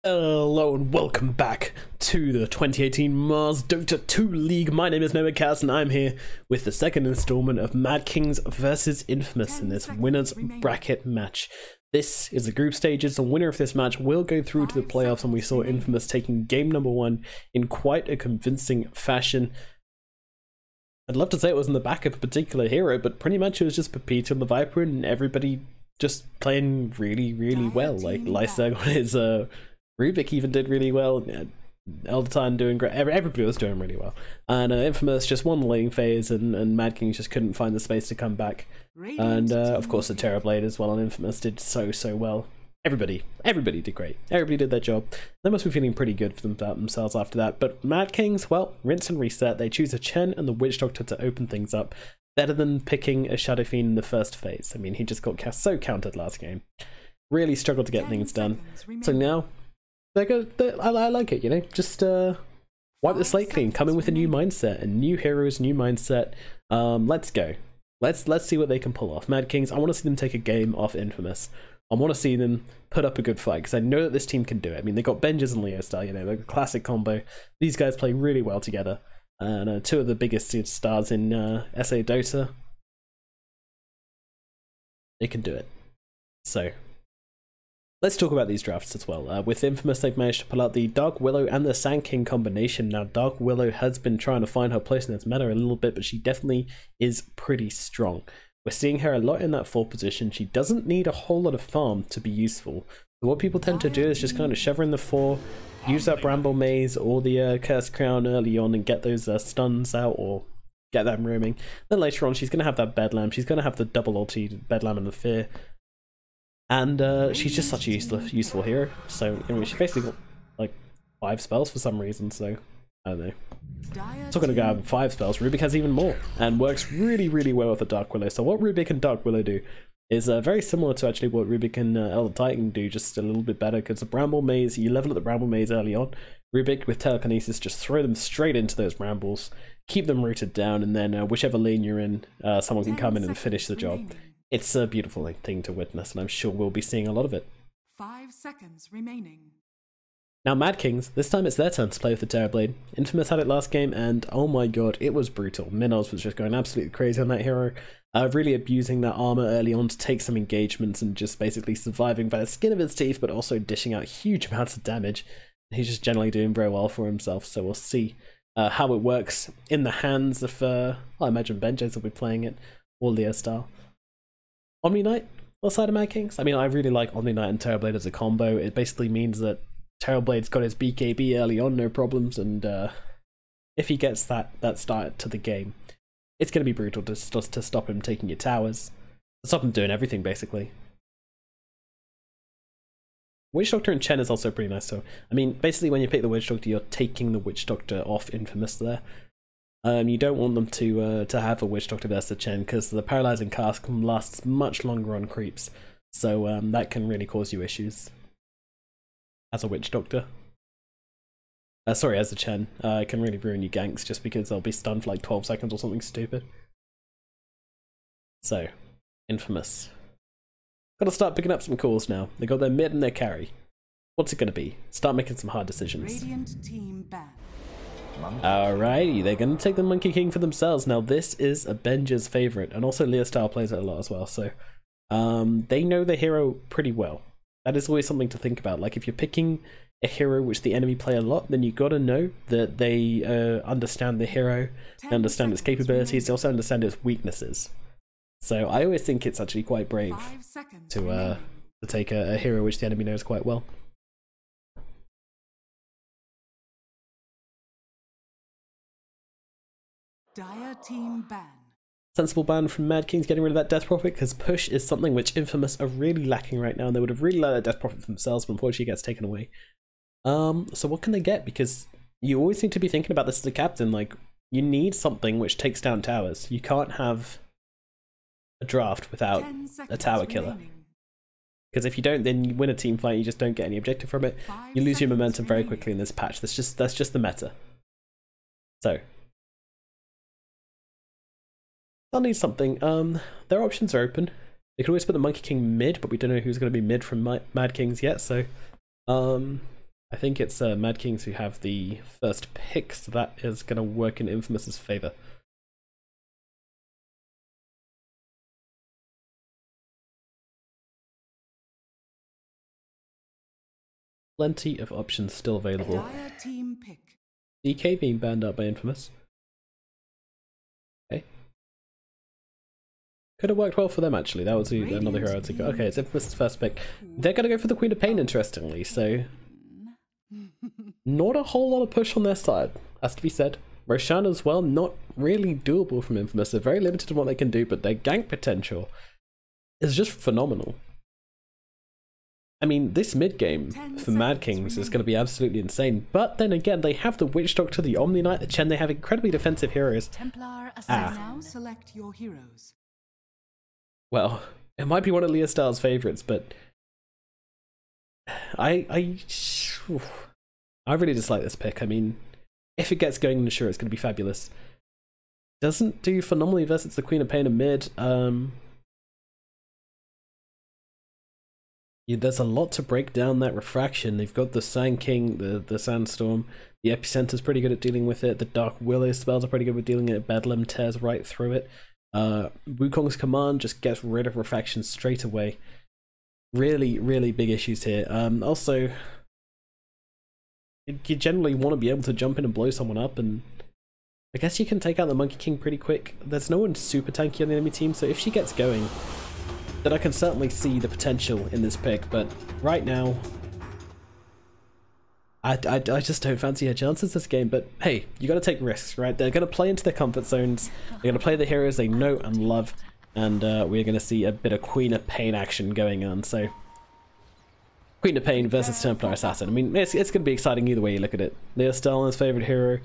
Hello and welcome back to the 2018 Mars Dota 2 League. My name is NomadCasts and I'm here with the second installment of Mad Kings vs Infamous in this winners bracket match. This is the group stages. The winner of this match will go through to the playoffs, and we saw Infamous taking game number 1 in quite a convincing fashion. I'd love to say it was in the back of a particular hero, but pretty much it was just Pepito and the Viper and everybody just playing really well. Like Lyserg on his Rubik even did really well. Eldertime doing great. Everybody was doing really well. And Infamous just won the lane phase, and Mad Kings just couldn't find the space to come back. And of course the Terrorblade as well on Infamous did so well. Everybody did great. Everybody did their job. They must be feeling pretty good for themselves after that. But Mad Kings, well, rinse and reset. They choose a Chen and the Witch Doctor to open things up. Better than picking a Shadow Fiend in the first phase. I mean, he just got so countered last game. Really struggled to get things done. So now I like it, you know, just wipe the slate clean, come in with a new mindset, and new heroes, new mindset. Let's go. Let's see what they can pull off. Mad Kings, I want to see them take a game off Infamous. I want to see them put up a good fight, because I know that this team can do it. I mean, they got Benjers and Leo Star, you know, like a classic combo. These guys play really well together, and two of the biggest stars in SA Dota. They can do it. So let's talk about these drafts as well. With Infamous, they've managed to pull out the Dark Willow and the Sand King combination. Now, Dark Willow has been trying to find her place in this meta a little bit, but she definitely is pretty strong. We're seeing her a lot in that 4 position. She doesn't need a whole lot of farm to be useful. So what people tend to do is just kind of shove her in the 4, use that Bramble Maze or the Cursed Crown early on and get those stuns out or get them roaming. Then later on, she's going to have that Bedlam. She's going to have the double ulti, Bedlam and the Fear. And she's just such a useful hero. So, I mean, she basically got like 5 spells for some reason, so I don't know. It's not going to go have 5 spells. Rubik has even more and works really well with the Dark Willow. So what Rubik and Dark Willow do is very similar to actually what Rubik and Elder Titan do, just a little bit better, because the Bramble Maze, you level up the Bramble Maze early on. Rubik with Telekinesis, just throw them straight into those brambles, keep them rooted down, and then whichever lane you're in, someone can come in and finish the job. It's a beautiful thing to witness, and I'm sure we'll be seeing a lot of it. 5 seconds remaining. Now, Mad Kings, this time it's their turn to play with the Terrorblade. Infamous had it last game, and oh my god, it was brutal. Minos was just going absolutely crazy on that hero, really abusing that armor early on to take some engagements and just basically surviving by the skin of his teeth, but also dishing out huge amounts of damage. He's just generally doing very well for himself, so we'll see how it works in the hands of, I imagine Benjos will be playing it, or Leo Star. Omni Knight, what side of Mad Kings? I mean, I really like Omni Knight and Terrorblade as a combo. It basically means that Terrorblade's got his BKB early on, no problems, and if he gets that start to the game, it's going to be brutal to stop him taking your towers, to stop him doing everything, basically. Witch Doctor and Chen is also pretty nice, so, I mean, basically when you pick the Witch Doctor, you're taking the Witch Doctor off Infamous there. You don't want them to have a Witch Doctor versus Chen, because the Paralyzing Cast lasts much longer on creeps, so that can really cause you issues. As a Witch Doctor. Sorry, as a Chen. It can really ruin your ganks just because they'll be stunned for like 12 seconds or something stupid. So, Infamous. Gotta start picking up some calls now. They got their mid and their carry. What's it gonna be? Start making some hard decisions. Radiant team ban. Alrighty, they're gonna take the Monkey King for themselves. Now this is a Benja's favorite, and also Leo Star plays it a lot as well, so they know the hero pretty well. That is always something to think about. Like, if you're picking a hero which the enemy play a lot, then you gotta know that they understand the hero, they understand its capabilities, they also understand its weaknesses. So I always think it's actually quite brave to take a hero which the enemy knows quite well. Dire team ban. Sensible ban from Mad Kings, getting rid of that Death Prophet, because push is something which Infamous are really lacking right now, and they would have really liked that Death Prophet for themselves, but unfortunately it gets taken away. So what can they get? Because you always need to be thinking about this as a captain, like, you need something which takes down towers. You can't have a draft without a tower killer. Because if you don't, then you win a team fight, you just don't get any objective from it. You lose your momentum very quickly in this patch. That's just the meta. So they'll need something. Their options are open. They could always put the Monkey King mid, but we don't know who's going to be mid from Mad Kings yet, so I think it's Mad Kings who have the first pick, so that is going to work in Infamous's favor. Plenty of options still available. Team pick. DK being banned out by Infamous. Okay. Could have worked well for them, actually. That was another hero I'd think. Okay, it's Infamous's first pick. They're going to go for the Queen of Pain, interestingly, so not a whole lot of push on their side, has to be said. Roshan as well, not really doable from Infamous. They're very limited in what they can do, but their gank potential is just phenomenal. I mean, this mid-game for Mad Kings is going to be absolutely insane, but then again, they have the Witch Doctor, the Omni Knight, the Chen, they have incredibly defensive heroes. Templar now select your heroes. Well, it might be one of Leah Styles' favorites, but I really dislike this pick. I mean, if it gets going, I'm sure it's going to be fabulous. Doesn't do phenomenally versus the Queen of Pain and mid. Yeah, there's a lot to break down that refraction. They've got the Sand King, the Sandstorm. The Epicenter's pretty good at dealing with it. The Dark Willow spells are pretty good with dealing with it. Bedlam tears right through it. Wukong's command just gets rid of refraction straight away. Really, really big issues here. Also, you generally want to be able to jump in and blow someone up, and I guess you can take out the Monkey King pretty quick. There's no one super tanky on the enemy team, so if she gets going, then I can certainly see the potential in this pick, but right now, I just don't fancy her chances this game. But hey, you got to take risks, right? They're going to play into their comfort zones. They're going to play the heroes they know and love, and we're going to see a bit of Queen of Pain action going on. So, Queen of Pain versus Templar Assassin. I mean, it's going to be exciting either way you look at it. Leah Stalin's favorite hero.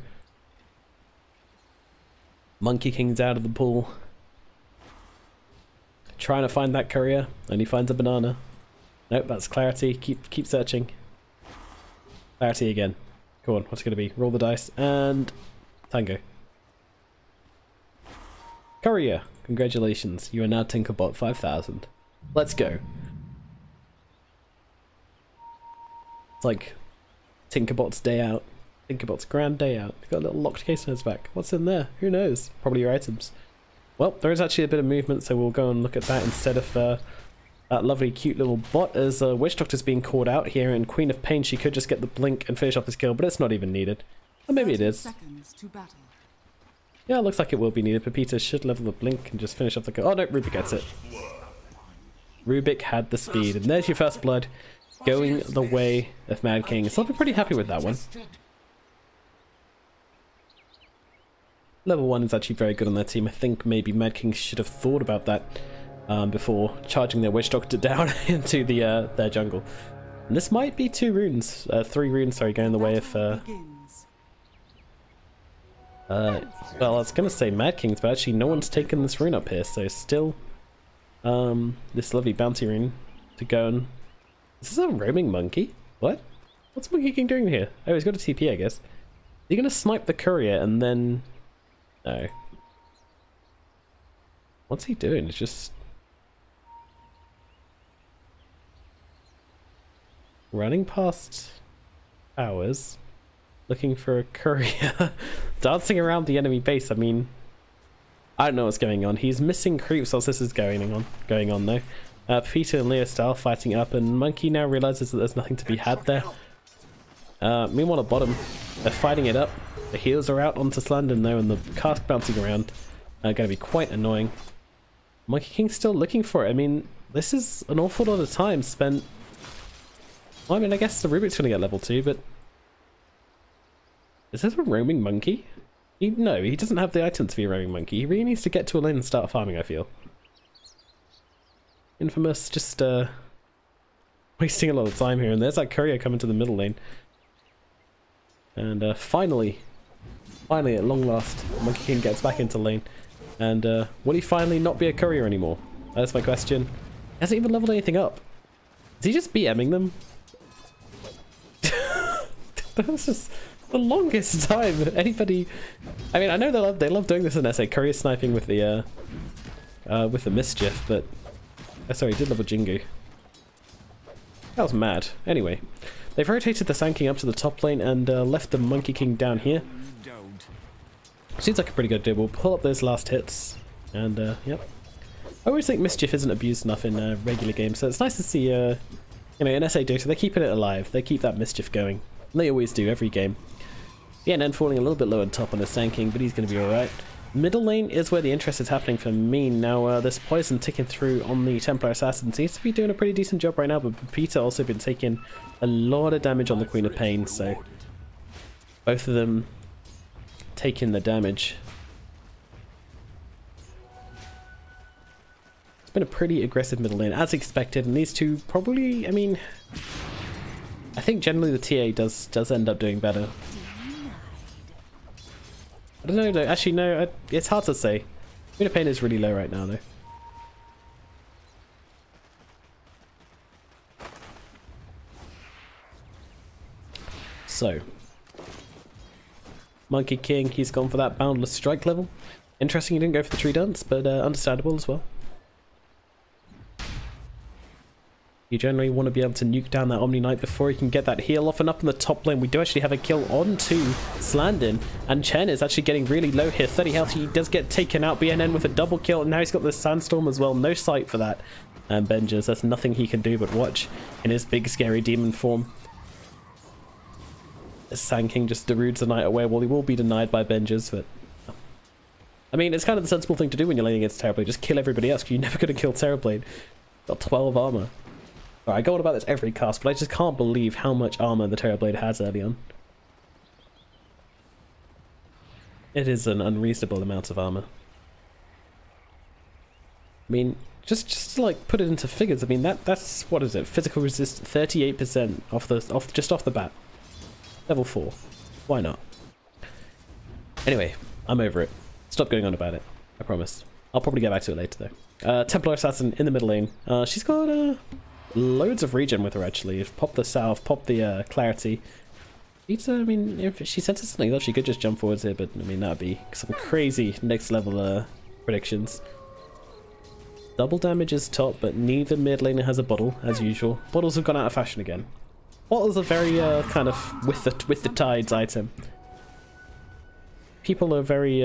Monkey King's out of the pool. Trying to find that courier, and he finds a banana. Nope, that's Clarity. Keep searching. Clarity again. Go on, what's it going to be? Roll the dice, and Tango. Courier, congratulations. You are now Tinkerbot 5000. Let's go. It's like Tinkerbot's day out. Tinkerbot's grand day out. He's got a little locked case on his back. What's in there? Who knows? Probably your items. Well, there is actually a bit of movement, so we'll go and look at that instead of that lovely cute little bot, as Witch Doctor's being called out here, and Queen of Pain, she could just get the blink and finish off this kill, but it's not even needed. Or maybe it is. Yeah, it looks like it will be needed. Pepita should level the blink and just finish off the kill. Oh no, Rubik gets it. Rubik had the speed, and there's your first blood, going the way of Mad King. So I'll be pretty happy with that one. Level 1 is actually very good on their team. I think maybe Mad King should have thought about that before charging their Witch Doctor down into their jungle. And this might be 3 runes, sorry, going the way of well, I was gonna say Mad Kings, but actually no one's taken this rune up here, so still this lovely bounty rune to go and... Is this a roaming monkey? What? What's Monkey King doing here? Oh, he's got a TP, I guess. Is he gonna snipe the courier and then... No. What's he doing? It's just... running past towers, looking for a courier, dancing around the enemy base. I mean, I don't know what's going on. He's missing creeps whilst this is going on though. Peter and Leah Style fighting up, and Monkey now realizes that there's nothing to be had there. Meanwhile at bottom, they're fighting it up. The heals are out onto Slandon though, and the cask bouncing around are going to be quite annoying. Monkey King's still looking for it. I mean, this is an awful lot of time spent... Well, I mean, I guess the Rubik's going to get level 2, but... Is this a roaming monkey? No, he doesn't have the items to be a roaming monkey. He really needs to get to a lane and start farming, I feel. Infamous just wasting a lot of time here, and there's that courier coming to the middle lane. And finally, at long last, Monkey King gets back into lane. And will he finally not be a courier anymore? That's my question. He hasn't even leveled anything up. Is he just BMing them? That's just the longest time anybody... I mean, I know they love doing this in SA, courier sniping with the Mischief, but... Oh, sorry, he did level Jingu. That was mad. Anyway, They've rotated the Sand King up to the top lane and left the Monkey King down here. Seems like a pretty good deal. We'll pull up those last hits. And, yep. I always think Mischief isn't abused enough in regular games, so it's nice to see, you know, in SA Dota, they're keeping it alive. They keep that Mischief going. And they always do, every game. Yeah, and then falling a little bit low on top on the Sand King, but he's going to be alright. Middle lane is where the interest is happening for me. Now, this poison ticking through on the Templar Assassin seems to be doing a pretty decent job right now, but Peter also been taking a lot of damage on the Queen of Pain, so both of them taking the damage. It's been a pretty aggressive middle lane, as expected, and these two probably, I mean, I think generally the TA does end up doing better. I don't know though, actually no, it's hard to say. Queen of Pain is really low right now though. So, Monkey King, he's gone for that Boundless Strike level. Interesting he didn't go for the Tree Dance, but understandable as well. You generally want to be able to nuke down that Omni Knight before he can get that heal off, and up in the top lane we do actually have a kill onto Slandin, and Chen is actually getting really low here, 30 health. He does get taken out, BNN with a double kill, and now he's got the Sandstorm as well, no sight for that. And Benjers, that's nothing he can do but watch in his big scary demon form. The Sand King just Darudes the Knight away. Well, he will be denied by Benjers, but I mean, it's kind of the sensible thing to do when you're laning against Terrorblade, just kill everybody else, because you're never going to kill Terrorblade. Got 12 armor. Alright, I go on about this every cast, but I just can't believe how much armor the Terrorblade has early on. It is an unreasonable amount of armor. I mean, just to like put it into figures, I mean that's what is it? Physical resist 38% just off the bat. Level 4. Why not? Anyway, I'm over it. Stop going on about it. I promise. I'll probably get back to it later though. Templar Assassin in the middle lane. She's got loads of regen with her actually. Pop the Salve, pop the Clarity. I mean, if she senses something else, she could just jump forwards here, but I mean, that'd be some crazy next level predictions. Double damage is top, but neither mid laner has a bottle, as usual. Bottles have gone out of fashion again. Bottles are very kind of with the tides item. People are very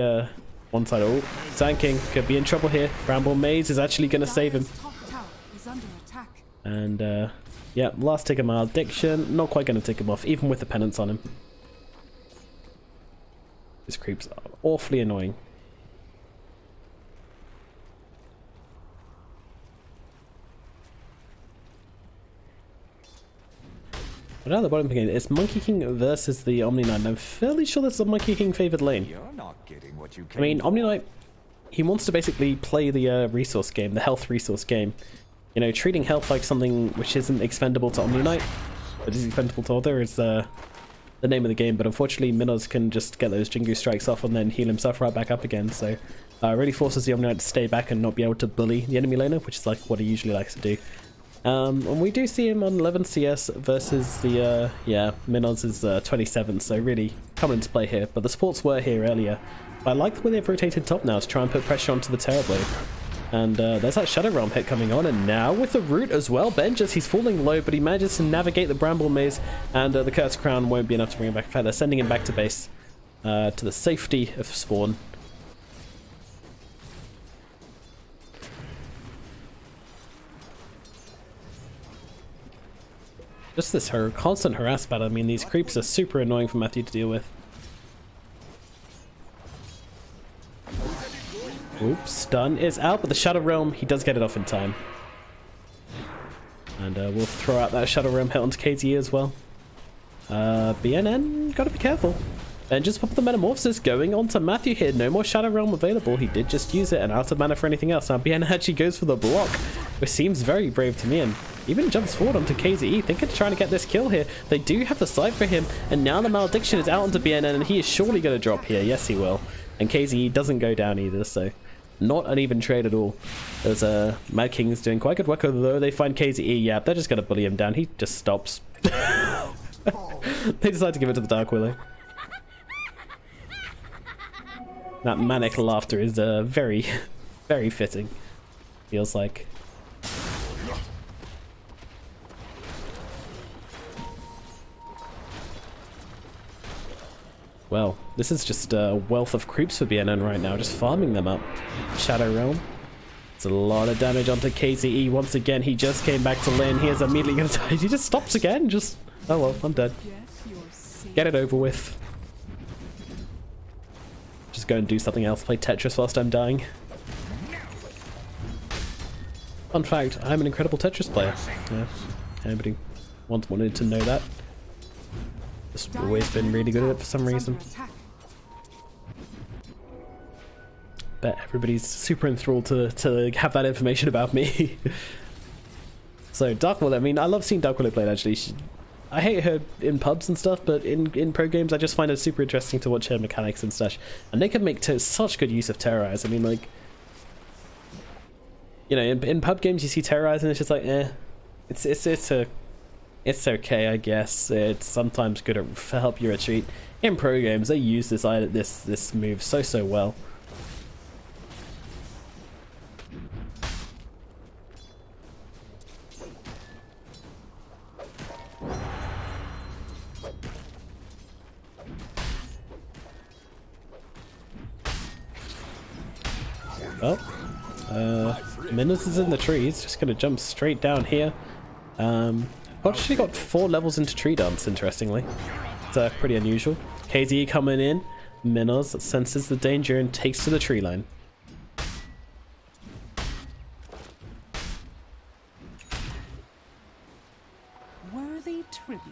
one-sided. Oh, Sand King could be in trouble here. Bramble Maze is actually going to save him. And yeah, last tick of Malediction, not quite going to tick him off, even with the penance on him. This creep's awfully annoying. But now the bottom again, it's Monkey King versus the Omni Knight. I'm fairly sure this is a Monkey King favored lane. You're not getting what you I mean, Omni Knight, he wants to basically play the resource game, the health resource game. You know, treating health like something which isn't expendable to Omni Knight, but is expendable to other is the name of the game. But unfortunately, Minos can just get those Jingu strikes off and then heal himself right back up again. So really forces the Omni Knight to stay back and not be able to bully the enemy laner, which is like what he usually likes to do. And we do see him on 11 CS versus the, yeah, Minos is 27, so really coming into play here. But the supports were here earlier. But I like the way they've rotated top now to try and put pressure onto the Terrorblade. And there's that Shadow Realm hit coming on, and now with the root as well. Benjers, he's falling low, but he manages to navigate the Bramble Maze, and the Cursed Crown won't be enough to bring him back. In fact, they're sending him back to base, to the safety of spawn. Just this constant harass battle. I mean, these creeps are super annoying for Matthew to deal with. Oops, stun is out, but the Shadow Realm, he does get it off in time. And we'll throw out that Shadow Realm hit onto KZE as well. BNN, gotta be careful. And just pop the Metamorphosis going on to Matthew here. No more Shadow Realm available. He did just use it and out of mana for anything else. Now BNN actually goes for the block, which seems very brave to me, and even jumps forward onto KZE, thinking of trying to get this kill here. They do have the sight for him, and now the Malediction is out onto BNN, and he is surely going to drop here. Yes, he will. And KZE doesn't go down either, so not an even trade at all. There's Mad King's doing quite good work, although they find KZE. Yeah, they're just going to bully him down. He just stops. They decide to give it to the Dark Willow. That manic laughter is very, very fitting. Feels like. Well, this is just a wealth of creeps for BNN right now, just farming them up. Shadow Realm. It's a lot of damage onto KZE. Once again, he just came back to lane. He is immediately going to die. He just stops again. Just, oh well, I'm dead. Get it over with. Just go and do something else. Play Tetris whilst I'm dying. Fun fact, I'm an incredible Tetris player. Yeah, anybody once wanted to know that. Just always been really good at it for some reason. Bet everybody's super enthralled to have that information about me. So Dark Willow, I mean, I love seeing Dark Willow played actually. I hate her in pubs and stuff, but in pro games I just find it super interesting to watch her mechanics and such. And they can make such good use of Terrorize. I mean, like, you know, in pub games you see Terrorize and it's just like, eh. It's okay, I guess. It's sometimes good at help you retreat. In pro games, they use this move so well. Well, Minos is in the trees. Just gonna jump straight down here. Actually got 4 levels into tree dance, interestingly. It's pretty unusual. KZE coming in. Minos senses the danger and takes to the tree line. Worthy tribute.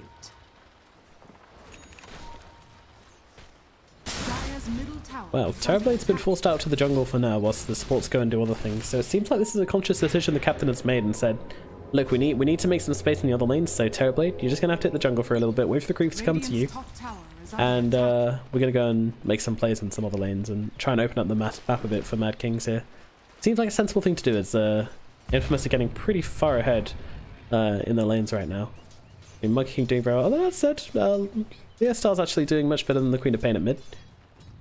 Well, Terrorblade's been forced out to the jungle for now whilst the supports go and do other things. So it seems like this is a conscious decision the captain has made and said, look, we need to make some space in the other lanes, so Terrorblade, you're just going to have to hit the jungle for a little bit, wait for the creeps to come to you, and we're going to go and make some plays in some other lanes and try and open up the map a bit for Mad Kings here. Seems like a sensible thing to do, as Infamous are getting pretty far ahead in their lanes right now. I mean, Monkey King doing very well, although that said, the Star's actually doing much better than the Queen of Pain at mid.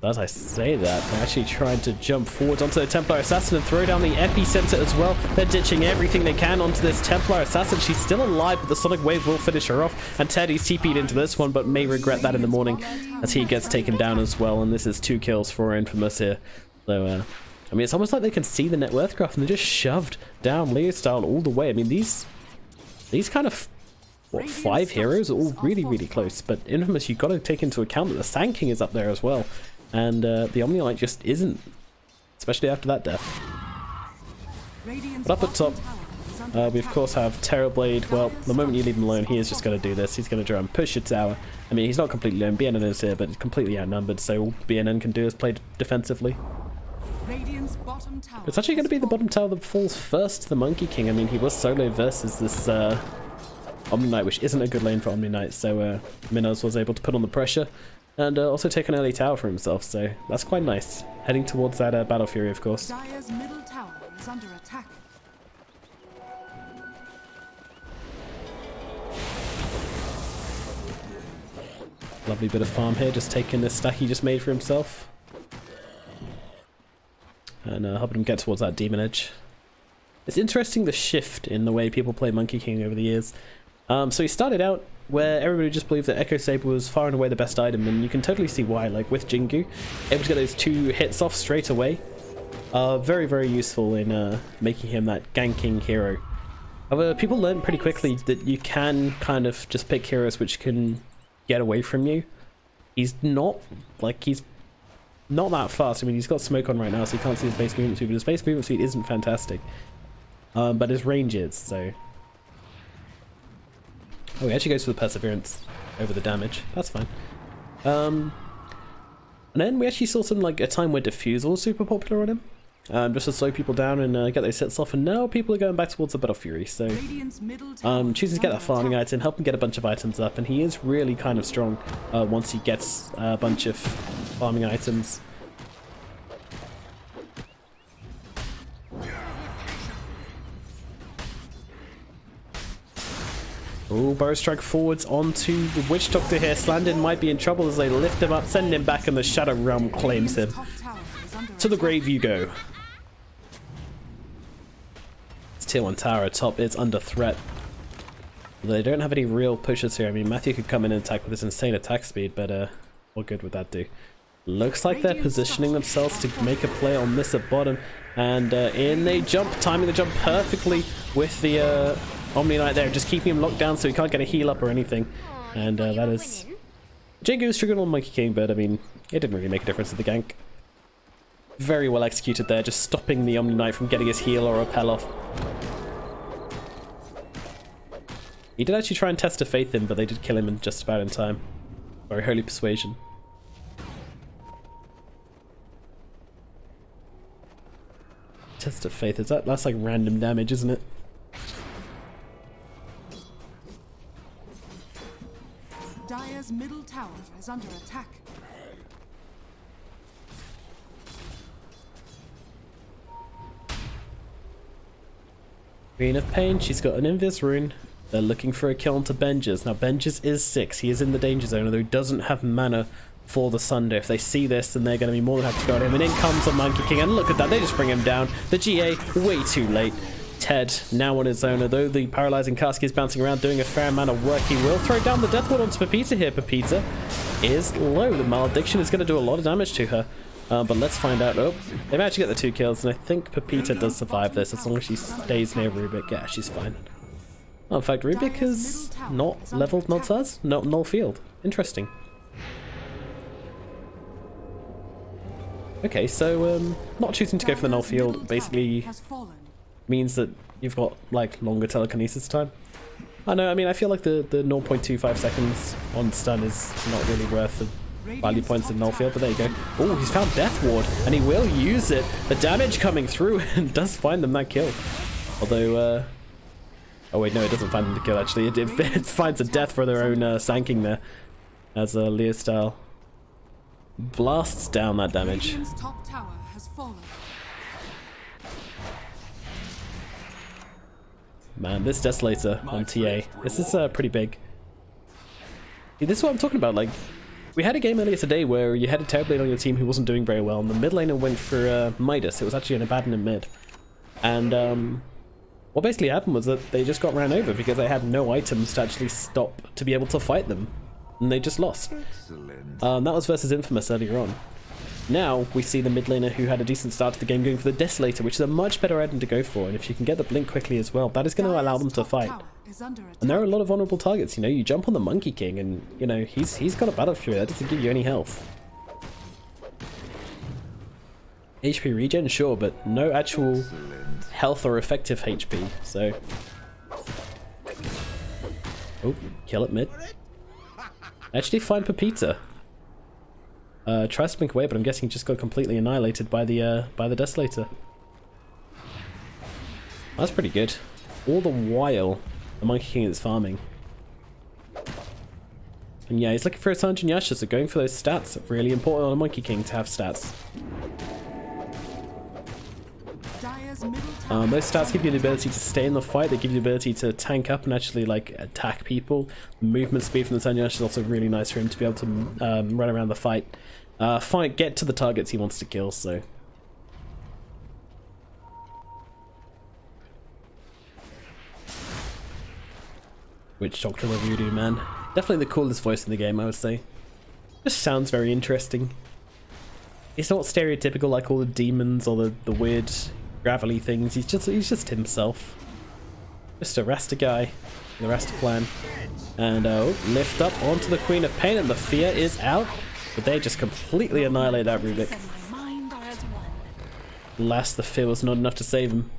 As I say that, they're actually trying to jump forwards onto the Templar Assassin and throw down the epicenter as well. They're ditching everything they can onto this Templar Assassin. She's still alive, but the Sonic Wave will finish her off. And Teddy's TP'd into this one, but may regret that in the morning as he gets taken down as well. And this is 2 kills for Infamous here. So, I mean, it's almost like they can see the net worth graph and they just shoved down Leo style all the way. I mean, these kind of, what, 5 heroes are all really close. But Infamous, you've got to take into account that the Sand King is up there as well. And the Omniite just isn't, especially after that death. But up at top, we of course have Terrorblade. Well, the moment you leave him alone, he is just going to do this. He's going to try and push your tower. I mean, he's not completely alone. BNN is here, but he's completely outnumbered, so all BNN can do is play defensively. It's actually going to be the bottom tower that falls first to the Monkey King. I mean, he was solo versus this Omniite, which isn't a good lane for Omniite, so Minos was able to put on the pressure. And also take an early tower for himself, so that's quite nice. Heading towards that Battle Fury, of course. Dire's middle tower is under attack. Lovely bit of farm here, just taking this stack he just made for himself. And helping him get towards that Demon Edge. It's interesting the shift in the way people play Monkey King over the years. So he started out where everybody just believed that Echo Saber was far and away the best item, and you can totally see why. Like with Jingu, able to get those 2 hits off straight away, very useful in making him that ganking hero. However, people learned pretty quickly that you can kind of just pick heroes which can get away from you. He's not that fast. I mean, he's got smoke on right now, so you can't see his base movement speed, but his base movement speed isn't fantastic. But his range is, so... Oh, he actually goes for the Perseverance over the damage. That's fine. And then we actually saw some, like, a time where Diffusal was super popular on him. Just to slow people down and get those hits off, and now people are going back towards the Battle Fury, so... choosing to get that farming item, help him get a bunch of items up, and he is really kind of strong once he gets a bunch of farming items. Oh, Burrow Strike forwards onto the Witch Doctor here. Slandin might be in trouble as they lift him up, send him back, and the Shadow Realm claims him. To the grave you go. It's tier 1 tower at top, it's under threat. They don't have any real pushes here. I mean, Matthew could come in and attack with his insane attack speed, but What good would that do? Looks like they're positioning themselves to make a play on this at bottom. And in they jump, timing the jump perfectly with the Omni Knight there, just keeping him locked down so he can't get a heal up or anything. And that is... Jingo's triggered on Monkey King, but I mean, it didn't really make a difference to the gank. Very well executed there, just stopping the Omni Knight from getting his heal or repel off. He did actually try and test a faith in, but they did kill him in just about in time. Very Holy Persuasion. Test of faith, that's like random damage, isn't it? Dire's middle tower is under attack. Queen of Pain, she's got an Invis rune. They're looking for a kill onto Benjis. Now Benjis is 6, he is in the danger zone, although he doesn't have mana for the Sunder. If they see this, then they're going to be more than happy to go at him. And in comes the Monkey King, and look at that, they just bring him down. The GA, way too late. Ted, now on his own, although the paralyzing cask is bouncing around, doing a fair amount of work. He will throw down the Death Ward onto Pepita here. Pepita is low. The Malediction is going to do a lot of damage to her. But let's find out. Oh, they've actually got the 2 kills, and I think Pepita does survive this as long as she stays near Rubik. Yeah, she's fine. Oh, in fact, Rubik is not leveled, not Saz, not null field. Interesting. Okay, so not choosing to go for the null field basically means that you've got like longer telekinesis time. I know, I mean, I feel like the 0.25 seconds on stun is not really worth the value points in null field, but there you go. Oh, he's found Death Ward, and he will use it. The damage coming through and does find them that kill. Although, oh wait, no, it doesn't find them the kill actually. It finds a death for their own sanking there, as Leo style blasts down that damage. Radiant's top tower has fallen. Man, this Desolator on TA, this is pretty big. See, this is what I'm talking about. Like, we had a game earlier today where you had a Terrorblade on your team who wasn't doing very well, and the mid laner went for Midas. It was actually an Abaddon in mid. And what basically happened was that they just got ran over because they had no items to actually stop to be able to fight them. And they just lost. That was versus Infamous earlier on. Now we see the mid laner who had a decent start to the game going for the Desolator, which is a much better item to go for, and if you can get the blink quickly as well, that is going to allow them to fight. And there are a lot of vulnerable targets. You know, you jump on the Monkey King and, you know, he's got a battle fury. That doesn't give you any health. HP regen, sure, but no actual health or effective HP, so... Oh, kill it mid. Actually find Pepita. Tries to blink away, but I'm guessing he just got completely annihilated by the Desolator. That's pretty good. All the while, the Monkey King is farming. And yeah, he's looking for a Sanjin Yasha, so going for those stats. Really important on a Monkey King to have stats. Those stats give you the ability to stay in the fight. They give you the ability to tank up and actually like attack people. Movement speed from the Sanjin Yasha is also really nice for him to be able to run around the fight. Get to the targets he wants to kill, so... Witch Doctor the Voodoo, man. Definitely the coolest voice in the game, I would say. Just sounds very interesting. He's not stereotypical like all the demons or the weird gravelly things. He's just himself. Just a Rasta guy, the Rasta clan. And lift up onto the Queen of Pain, and the fear is out. But they just completely annihilate that Rubik. Alas, the fear was not enough to save him.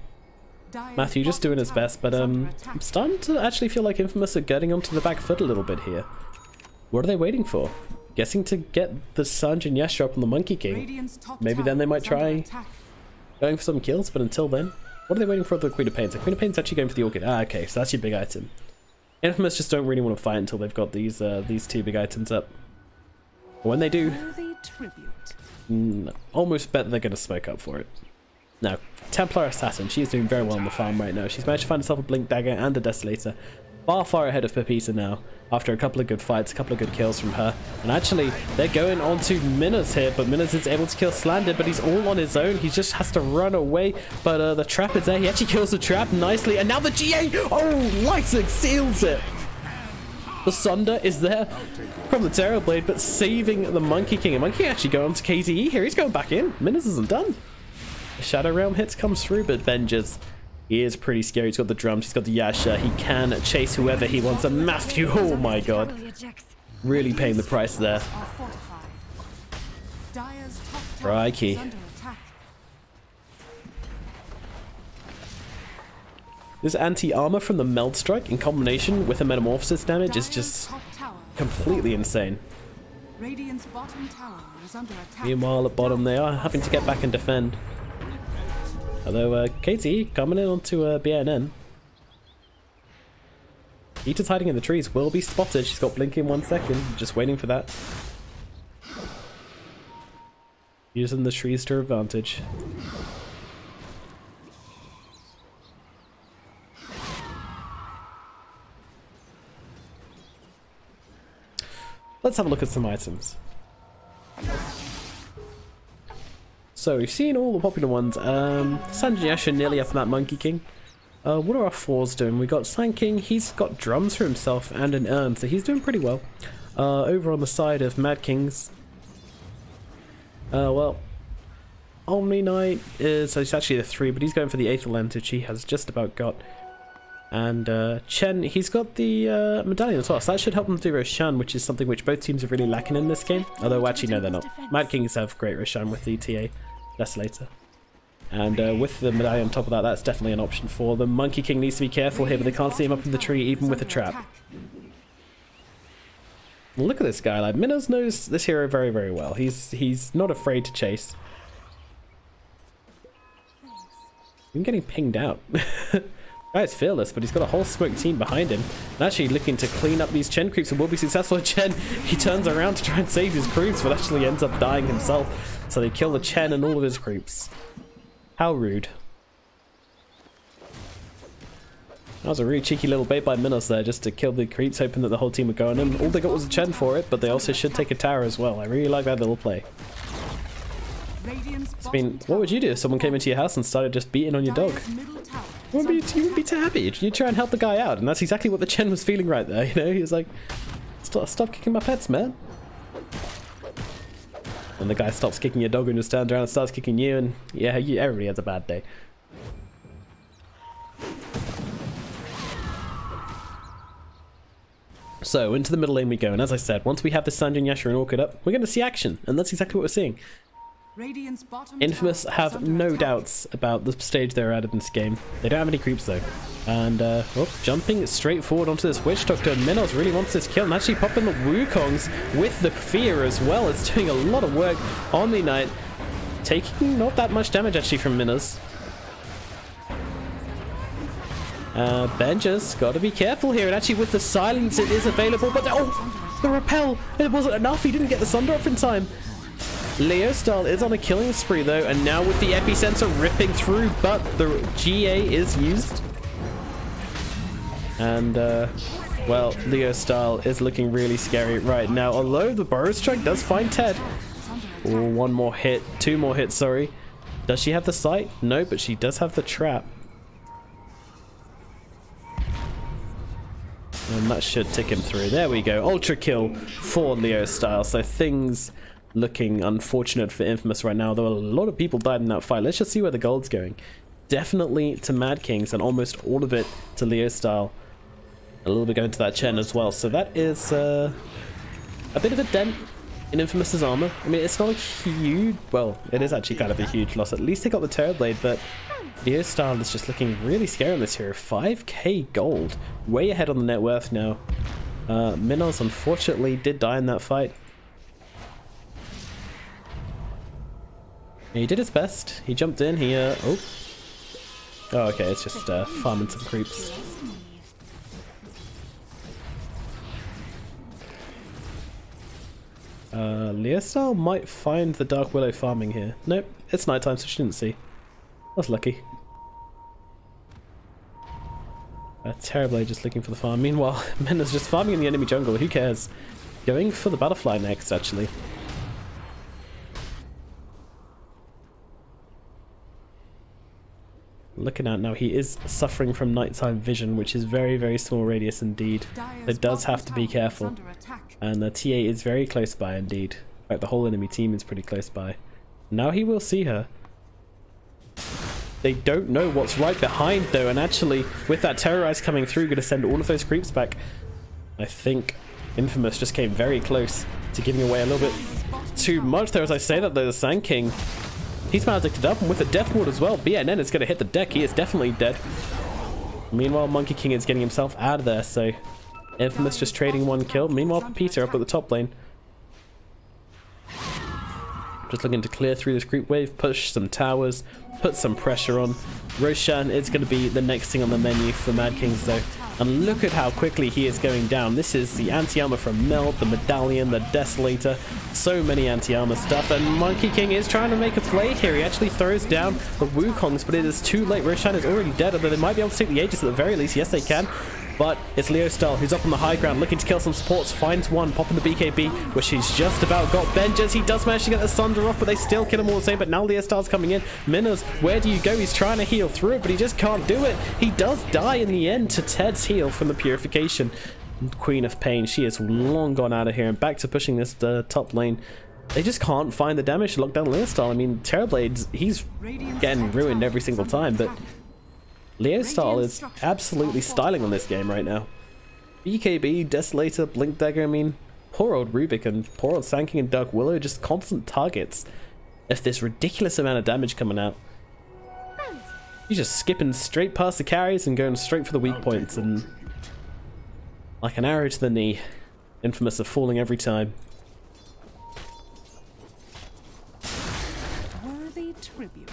Matthew just doing his best, but I'm starting to actually feel like Infamous are getting onto the back foot a little bit here. What are they waiting for? Guessing to get the Sanjin Yasha up on the Monkey King. Maybe then they might try going for some kills, but until then, what are they waiting for the Queen of Pain? So Queen of Pain's actually going for the Orchid. Ah, okay, so that's your big item. Infamous just don't really want to fight until they've got these 2 big items up. When they do, almost bet they're going to smoke up for it. Now, Templar Assassin, she's doing very well on the farm right now. She's managed to find herself a Blink Dagger and a Desolator. Far ahead of Pepita now, after a couple of good fights, a couple of good kills from her. And actually, they're going on to Minas here, but Minas is able to kill Slander, but he's all on his own. He just has to run away, but the trap is there. He actually kills the trap nicely, and now the GA! Oh, Lightning seals it! The Sunder is there from the Terrorblade, but saving the Monkey King. And Monkey King actually going on to KZE here. He's going back in. Minas isn't done. The Shadow Realm hits comes through, but Benjas, he is pretty scary. He's got the drums, he's got the Yasha. He can chase whoever he wants. And Matthew, oh my god. Really paying the price there. Crikey. This anti-armor from the Meld Strike in combination with the Metamorphosis damage is just completely insane. Meanwhile, at bottom, they are having to get back and defend. Although, KT coming in onto BNN. Eata's hiding in the trees, will be spotted. She's got Blink in 1 second, just waiting for that. Using the trees to her advantage. Let's have a look at some items. So we've seen all the popular ones. Sanjayasha nearly up in that Monkey King. What are our fours doing? We got Sand King, he's got drums for himself and an urn, so he's doing pretty well. Over on the side of Mad Kings, well, Omni Knight is, so he's actually the 3, but he's going for the Aether Lens, which he has just about got. And Chen, he's got the medallion as well, so that should help him do Roshan, which is something which both teams are really lacking in this game. Although, actually, no, they're not. Mad Kings have great Roshan with the TA Desolator. And with the medallion on top of that, that's definitely an option for them. Monkey King needs to be careful here, but they can't see him up in the tree, even with a trap. Look at this guy, like, Minos knows this hero very, very well. He's not afraid to chase. I'm getting pinged out. Guy's fearless, but he's got a whole smoke team behind him. And actually looking to clean up these Chen creeps and will be successful. Chen, he turns around to try and save his creeps, but actually ends up dying himself. So they kill the Chen and all of his creeps. How rude. That was a really cheeky little bait by Minos there, just to kill the creeps, hoping that the whole team would go on him. All they got was a Chen for it, but they also should take a tower as well. I really like that little play. I mean, what would you do if someone came into your house and started just beating on your dog? You wouldn't be too happy. You'd try and help the guy out, and that's exactly what the Chen was feeling right there, you know? He was like, stop kicking my pets, man. And the guy stops kicking your dog and just turns around and starts kicking you, and yeah, everybody has a bad day. So, into the middle lane we go, and as I said, once we have the Sanjay, Yasha, and Orchid up, we're going to see action, and that's exactly what we're seeing. Infamous have no doubts about the stage they're at in this game. They don't have any creeps though. And, jumping straight forward onto this Witch Doctor. Minos really wants this kill and actually popping the Wukongs with the fear as well. It's doing a lot of work on the Knight. Taking not that much damage actually from Minos. Benja's got to be careful here, and actually with the silence it is available, but oh, the repel, it wasn't enough. He didn't get the Sunder off in time. Leo Style is on a killing spree though, and now with the epicenter ripping through, but the GA is used. And well, Leo Style is looking really scary right now, although the Burrow Strike does find Ted. Oh, one more hit, 2 more hits, sorry. Does she have the sight? No, but she does have the trap. And that should tick him through. There we go, ultra kill for Leo Style. So things looking unfortunate for Infamous right now, though a lot of people died in that fight. Let's just see where the gold's going. Definitely to Mad Kings, and almost all of it to Leo Style. A little bit going to that Chen as well. So that is a bit of a dent in Infamous's armor. I mean, it's not a huge, well, it is actually kind of a huge loss. At least they got the Terrorblade, but Leo Style is just looking really scary on this hero. 5k gold, way ahead on the net worth now. Minos unfortunately did die in that fight. He did his best. He jumped in. He oh, okay. It's just farming some creeps. Leostyle might find the Dark Willow farming here. Nope, it's nighttime, so she didn't see. That's lucky. Terrorblade just looking for the farm. Meanwhile, Mena's just farming in the enemy jungle. Who cares? Going for the butterfly next, actually. Looking out now, he is suffering from nighttime vision, which is very, very small radius indeed. It does have to be careful. And the TA is very close by indeed. In fact, the whole enemy team is pretty close by. Now he will see her. They don't know what's right behind though, and actually, with that Terrorize coming through, going to send all of those creeps back. I think Infamous just came very close to giving away a little bit too much there. As I say that, though, the Sand King, he's maledicted up, and with a Death Ward as well, BNN is going to hit the deck. He is definitely dead. Meanwhile, Monkey King is getting himself out of there, so Infamous just trading one kill. Meanwhile, Peter up at the top lane. Just looking to clear through this creep wave, push some towers, put some pressure on. Roshan is going to be the next thing on the menu for Mad Kings though. And look at how quickly he is going down. This is the anti-armor from Melt, the Medallion, the Desolator. So many anti-armor stuff. And Monkey King is trying to make a play here. He actually throws down the Wukongs, but it is too late. Roshan is already dead, although they might be able to take the Aegis at the very least. Yes, they can. But it's Leo Style who's up on the high ground looking to kill some supports, finds one, popping the BKB, which he's just about got. Benjes, he does manage to get the Sunder off, but they still kill him all the same. But now Leo Style's coming in. Minas, where do you go? He's trying to heal through it, but he just can't do it. He does die in the end to Ted's heal from the Purification. Queen of Pain, she is long gone out of here and back to pushing this top lane. They just can't find the damage to lock down Leo Style. I mean, Terrorblades, he's getting ruined every single time, but Leo Style is absolutely styling on this game right now. BKB, Desolator, Blink Dagger, I mean, poor old Rubik and poor old Sand King and Dark Willow, just constant targets of this ridiculous amount of damage coming out. He's just skipping straight past the carries and going straight for the weak points, and like an arrow to the knee, Infamous are falling every time. Worthy tribute.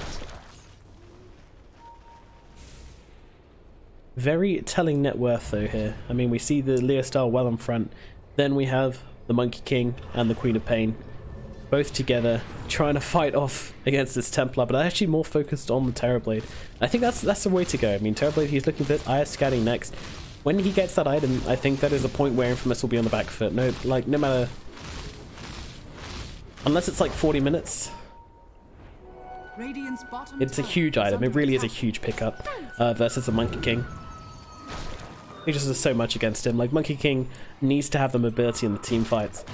Very telling net worth though here. I mean, we see the Leo Style well in front. Then we have the Monkey King and the Queen of Pain, both together trying to fight off against this Templar, but actually more focused on the Terrorblade. I think that's the way to go. I mean, Terrorblade, he's looking for IS scanning next. When he gets that item, I think that is the point where Infamous will be on the back foot. No matter, unless it's like 40 minutes. It's a huge item. It really is a huge pickup versus the Monkey King. He just does so much against him. Like, Monkey King needs to have the mobility in the team fights.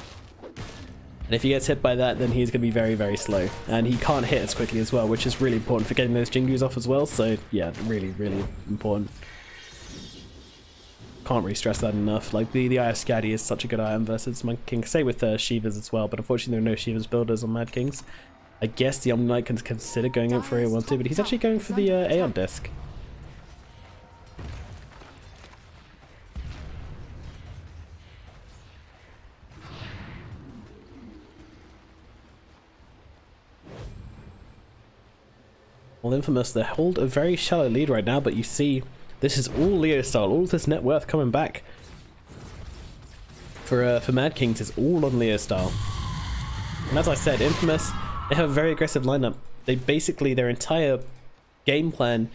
And if he gets hit by that, then he's going to be very, very slow. And he can't hit as quickly as well, which is really important for getting those Jingus off as well. So, yeah, really, really important. Can't really stress that enough. Like, the IS Scaddy is such a good item versus Monkey King. Same with Shivas as well, but unfortunately there are no Shivas builders on Mad Kings. I guess the Omni Knight can consider going in for A1 but he's actually going for the Aeon disc. Well, Infamous, they hold a very shallow lead right now, but you see, this is all Leo Style. All this net worth coming back for Mad Kings is all on Leo Style. And as I said, Infamous, they have a very aggressive lineup. They basically, their entire game plan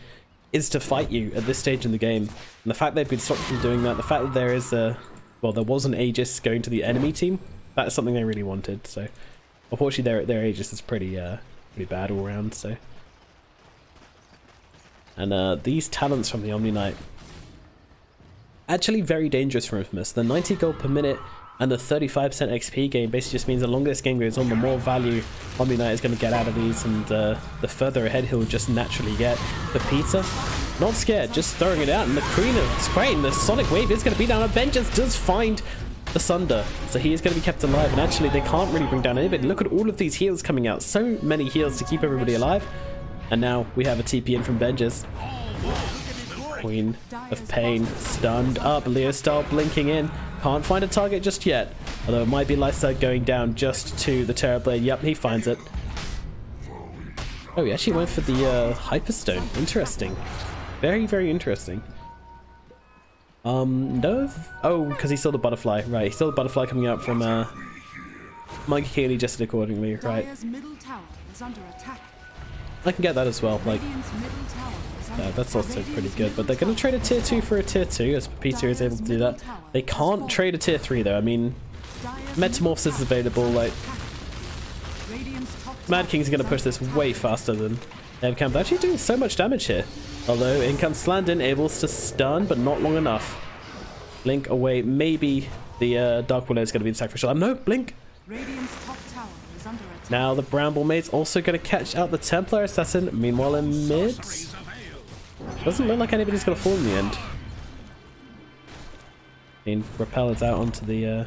is to fight you at this stage in the game. And the fact they've been stopped from doing that, the fact that there is a, well, there was an Aegis going to the enemy team, that is something they really wanted. So, unfortunately, their Aegis is pretty bad all around. So. And these talents from the Omni Knight, actually very dangerous for Infamous. The 90 gold per minute and the 35% XP gain basically just means the longer this game goes on, the more value Omni Knight is going to get out of these, and the further ahead he'll just naturally get. But Peter, not scared, just throwing it out, and the Queen of Pain, the Sonic Wave is going to be down. Avengers does find the Sunder, so he is going to be kept alive, and actually they can't really bring down anybody. Look at all of these heals coming out, so many heals to keep everybody alive. And now we have a TP in from Benjes. Queen of Pain stunned up. Leo Style blinking in. Can't find a target just yet. Although it might be Lifestyle going down just to the Terrorblade. Yep, he finds it. Oh, he actually went for the Hyperstone. Interesting. Very, very interesting. No. Oh, because he saw the butterfly. Right, he saw the butterfly coming out from Monkey King, and he just did accordingly. Right. I can get that as well, like, that's also pretty good, but they're going to trade a tier 2 for a tier 2, as Peter is able to do that. They can't trade a tier 3 though. I mean, Metamorphosis is available, like, Mad King's going to push this way faster than Camp's actually doing so much damage here. Although in comes Slandon, able to stun, but not long enough. Blink away. Maybe the Dark Willow is going to be the sacrificial. No, Blink. Radiant's top tower is under attack. Now the Bramble Mate's also going to catch out the Templar Assassin. Meanwhile in mid, doesn't look like anybody's going to fall in the end. I mean, Repellent's out onto the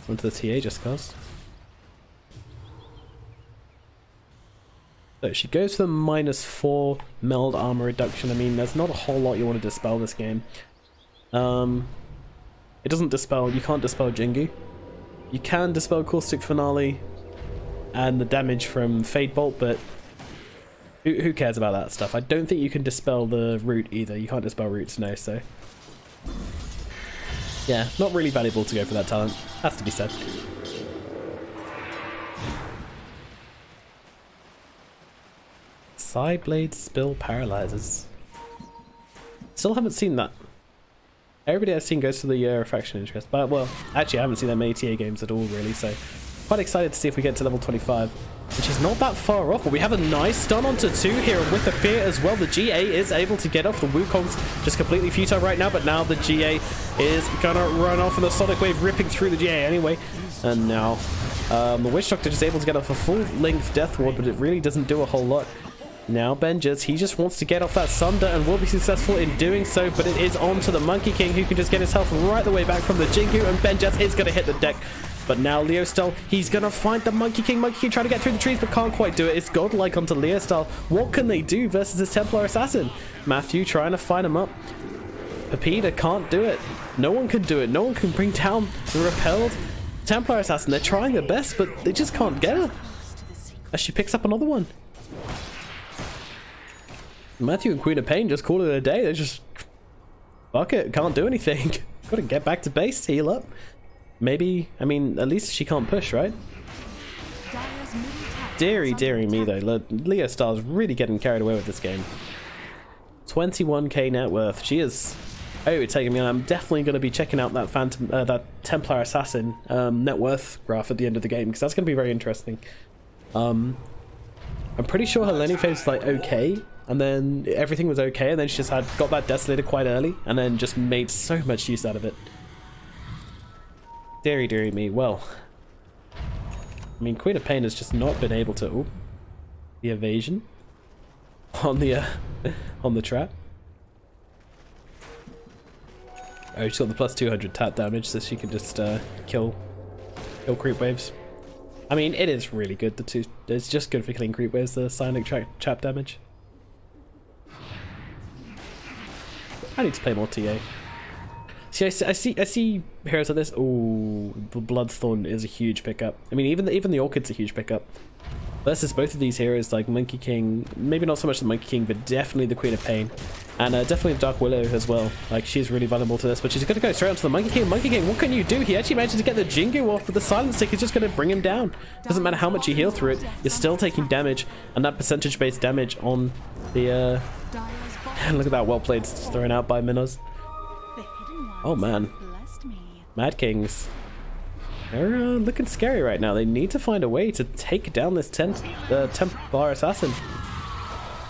TA just cause. So she goes for the -4 meld armor reduction. I mean, there's not a whole lot you want to dispel this game. It doesn't dispel, you can't dispel Jingu. You can dispel Caustic Finale and the damage from Fade Bolt, but who cares about that stuff? I don't think you can dispel the root either. You can't dispel roots, no, so... yeah, not really valuable to go for that talent. Has to be said. Sideblade Spill Paralyzes. Still haven't seen that. Everybody I've seen goes to the Refraction Interest. But, well, actually I haven't seen that many TA games at all, really, so... quite excited to see if we get to level 25. Which is not that far off, but we have a nice stun onto 2 here, and with the Fear as well, the GA is able to get off. The Wukong's just completely futile right now, but now the GA is gonna run off, and the Sonic Wave ripping through the GA anyway. And now, the Witch Doctor just able to get off a full-length Death Ward, but it really doesn't do a whole lot. Now Benjaz, he just wants to get off that Sunder and will be successful in doing so, but it is on to the Monkey King, who can just get his health right the way back from the Jingu, and Benjaz is going to hit the deck. But now Leostal, he's going to find the Monkey King. Monkey King trying to get through the trees, but can't quite do it. It's godlike onto Leostal. What can they do versus this Templar Assassin? Matthew trying to find him up. Pepita can't do it. No one can do it. No one can bring down the repelled Templar Assassin. They're trying their best, but they just can't get her. As she picks up another one. Matthew and Queen of Pain just call it a day. They're just... fuck it, can't do anything. Gotta get back to base, heal up. Maybe, I mean, at least she can't push, right? Deary me though, Leostar's really getting carried away with this game. 21k net worth. She is taking me on. I'm definitely going to be checking out that that Templar Assassin net worth graph at the end of the game, because that's going to be very interesting. I'm pretty sure her laning phase was like okay, and then everything was okay, and then she just got that Desolator quite early, and then just made so much use out of it. Deary me. Well, I mean, Queen of Pain has just not been able to... ooh, the evasion on the on the trap. Oh, she's got the plus 200 tap damage, so she can just kill creep waves. I mean, it is really good. It's just good for killing creep waves, the silent trap damage. I need to play more TA. See, I see heroes like this. Oh, the Bloodthorn is a huge pickup. I mean, even the Orchid's a huge pickup. Versus both of these heroes, like Monkey King, maybe not so much the Monkey King, but definitely the Queen of Pain. And definitely the Dark Willow as well. Like, she's really vulnerable to this, but she's going to go straight onto the Monkey King. Monkey King, what can you do? He actually manages to get the Jingu off, but the Silent Stick is just going to bring him down. Doesn't matter how much you heal through it, you're still taking damage, and that percentage-based damage on the... look at that, well played, thrown out by Minos. Oh man, Mad Kings. They're looking scary right now. They need to find a way to take down this Templar Assassin.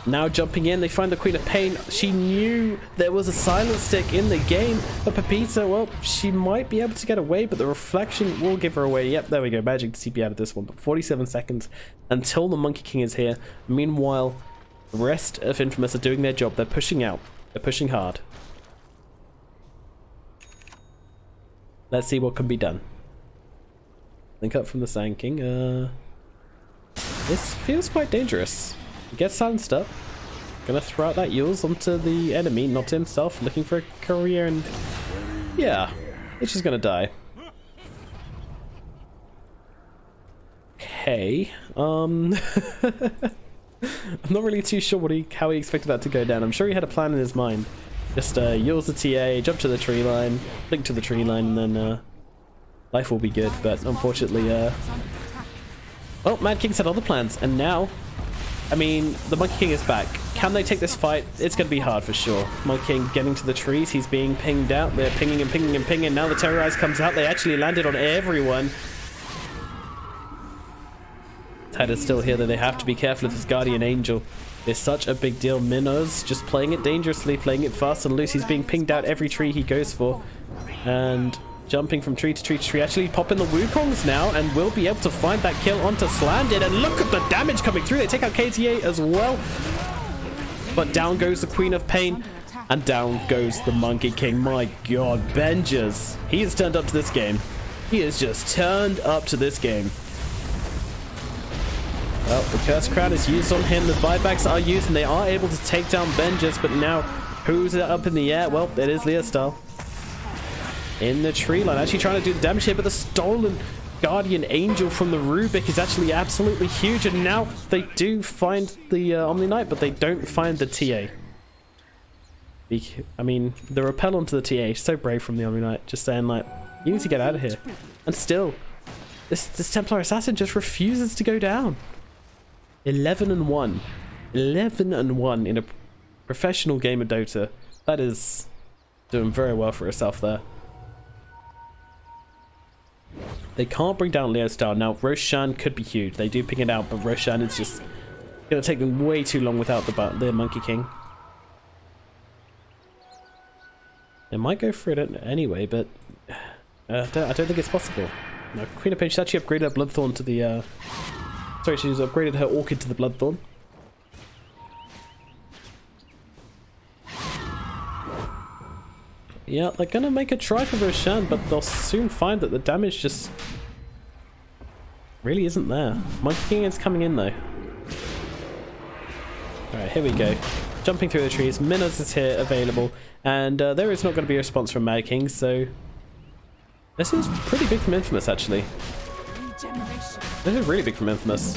Now jumping in, they find the Queen of Pain. She knew there was a Silent Stick in the game, but Pepita, well, she might be able to get away, but the reflection will give her away. Yep, there we go, magic to CP out of this one. But 47 seconds until the Monkey King is here. Meanwhile, the rest of Infamous are doing their job. They're pushing out. They're pushing hard. Let's see what can be done. Link up from the Sand King. This feels quite dangerous. Get silenced up. Gonna throw out that Yules onto the enemy, not to himself, looking for a career, and yeah, it's just gonna die. Okay. I'm not really too sure how he expected that to go down. I'm sure he had a plan in his mind. Just use the TA, jump to the tree line, link to the tree line, and then life will be good. But unfortunately, well, Mad King's had other plans, and now, I mean, the Monkey King is back. Can they take this fight? It's going to be hard for sure. Monkey King getting to the trees, he's being pinged out. They're pinging and pinging and pinging. Now the Terrorize comes out. They actually landed on everyone. head is still here, though they have to be careful of this Guardian Angel. It's such a big deal. Minnows just playing it dangerously, playing it fast and loose. He's being pinged out every tree he goes for. And jumping from tree to tree to tree. Actually popping the Wukongs now and will be able to find that kill onto Slanded. And look at the damage coming through. They take out KTA as well. But down goes the Queen of Pain. And down goes the Monkey King. My god, Benjers. He has turned up to this game. He has just turned up to this game. Well, the Curse Crown is used on him. The buybacks are used and they are able to take down Benjers. But now, who's up in the air? Well, it is Leostyle. In the tree line, actually trying to do the damage here, but the stolen Guardian Angel from the Rubik is actually absolutely huge. And now they do find the Omni Knight, but they don't find the TA. I mean, the repel onto the TA, so brave from the Omni Knight, just saying like, you need to get out of here. And still, this Templar Assassin just refuses to go down. 11-1. 11-1 in a professional game of Dota. That is doing very well for herself there. They can't bring down Leostyle. Now, Roshan could be huge. They do ping it out, but Roshan is just going to take them way too long without the Monkey King. They might go for it anyway, but I don't think it's possible. No, Queen of Pain, she's actually upgraded her Bloodthorn to the... Sorry, she's upgraded her Orchid to the Bloodthorn. Yeah, they're gonna make a try for Roshan, but they'll soon find that the damage just really isn't there. Monkey King is coming in though. Alright, here we go. Jumping through the trees, Minos is here available, and there is not going to be a response from Mad King, so this is pretty big from Infamous actually. This is really big from Infamous.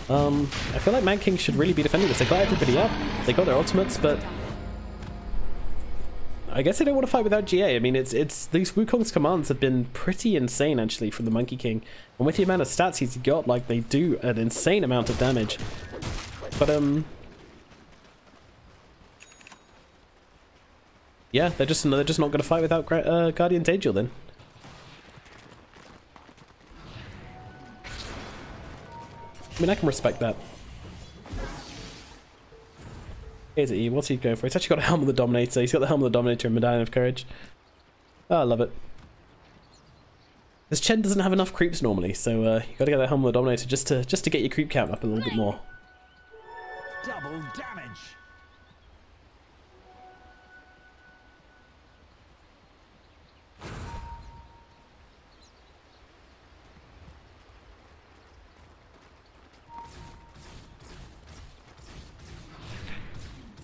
I feel like Mad King should really be defending this. They got everybody up, they got their ultimates, but I guess they don't want to fight without GA. I mean, it's these Wukong's commands have been pretty insane actually from the Monkey King, and with the amount of stats he's got, like, they do an insane amount of damage. But yeah, they're just not going to fight without Guardian's Angel then. I mean, I can respect that. Here's E. What's he going for? He's actually got a Helm of the Dominator. He's got the Helm of the Dominator and Medallion of Courage. Oh, I love it. This Chen doesn't have enough creeps normally, so you got to get that Helm of the Dominator just to get your creep count up a little bit more. Double damage.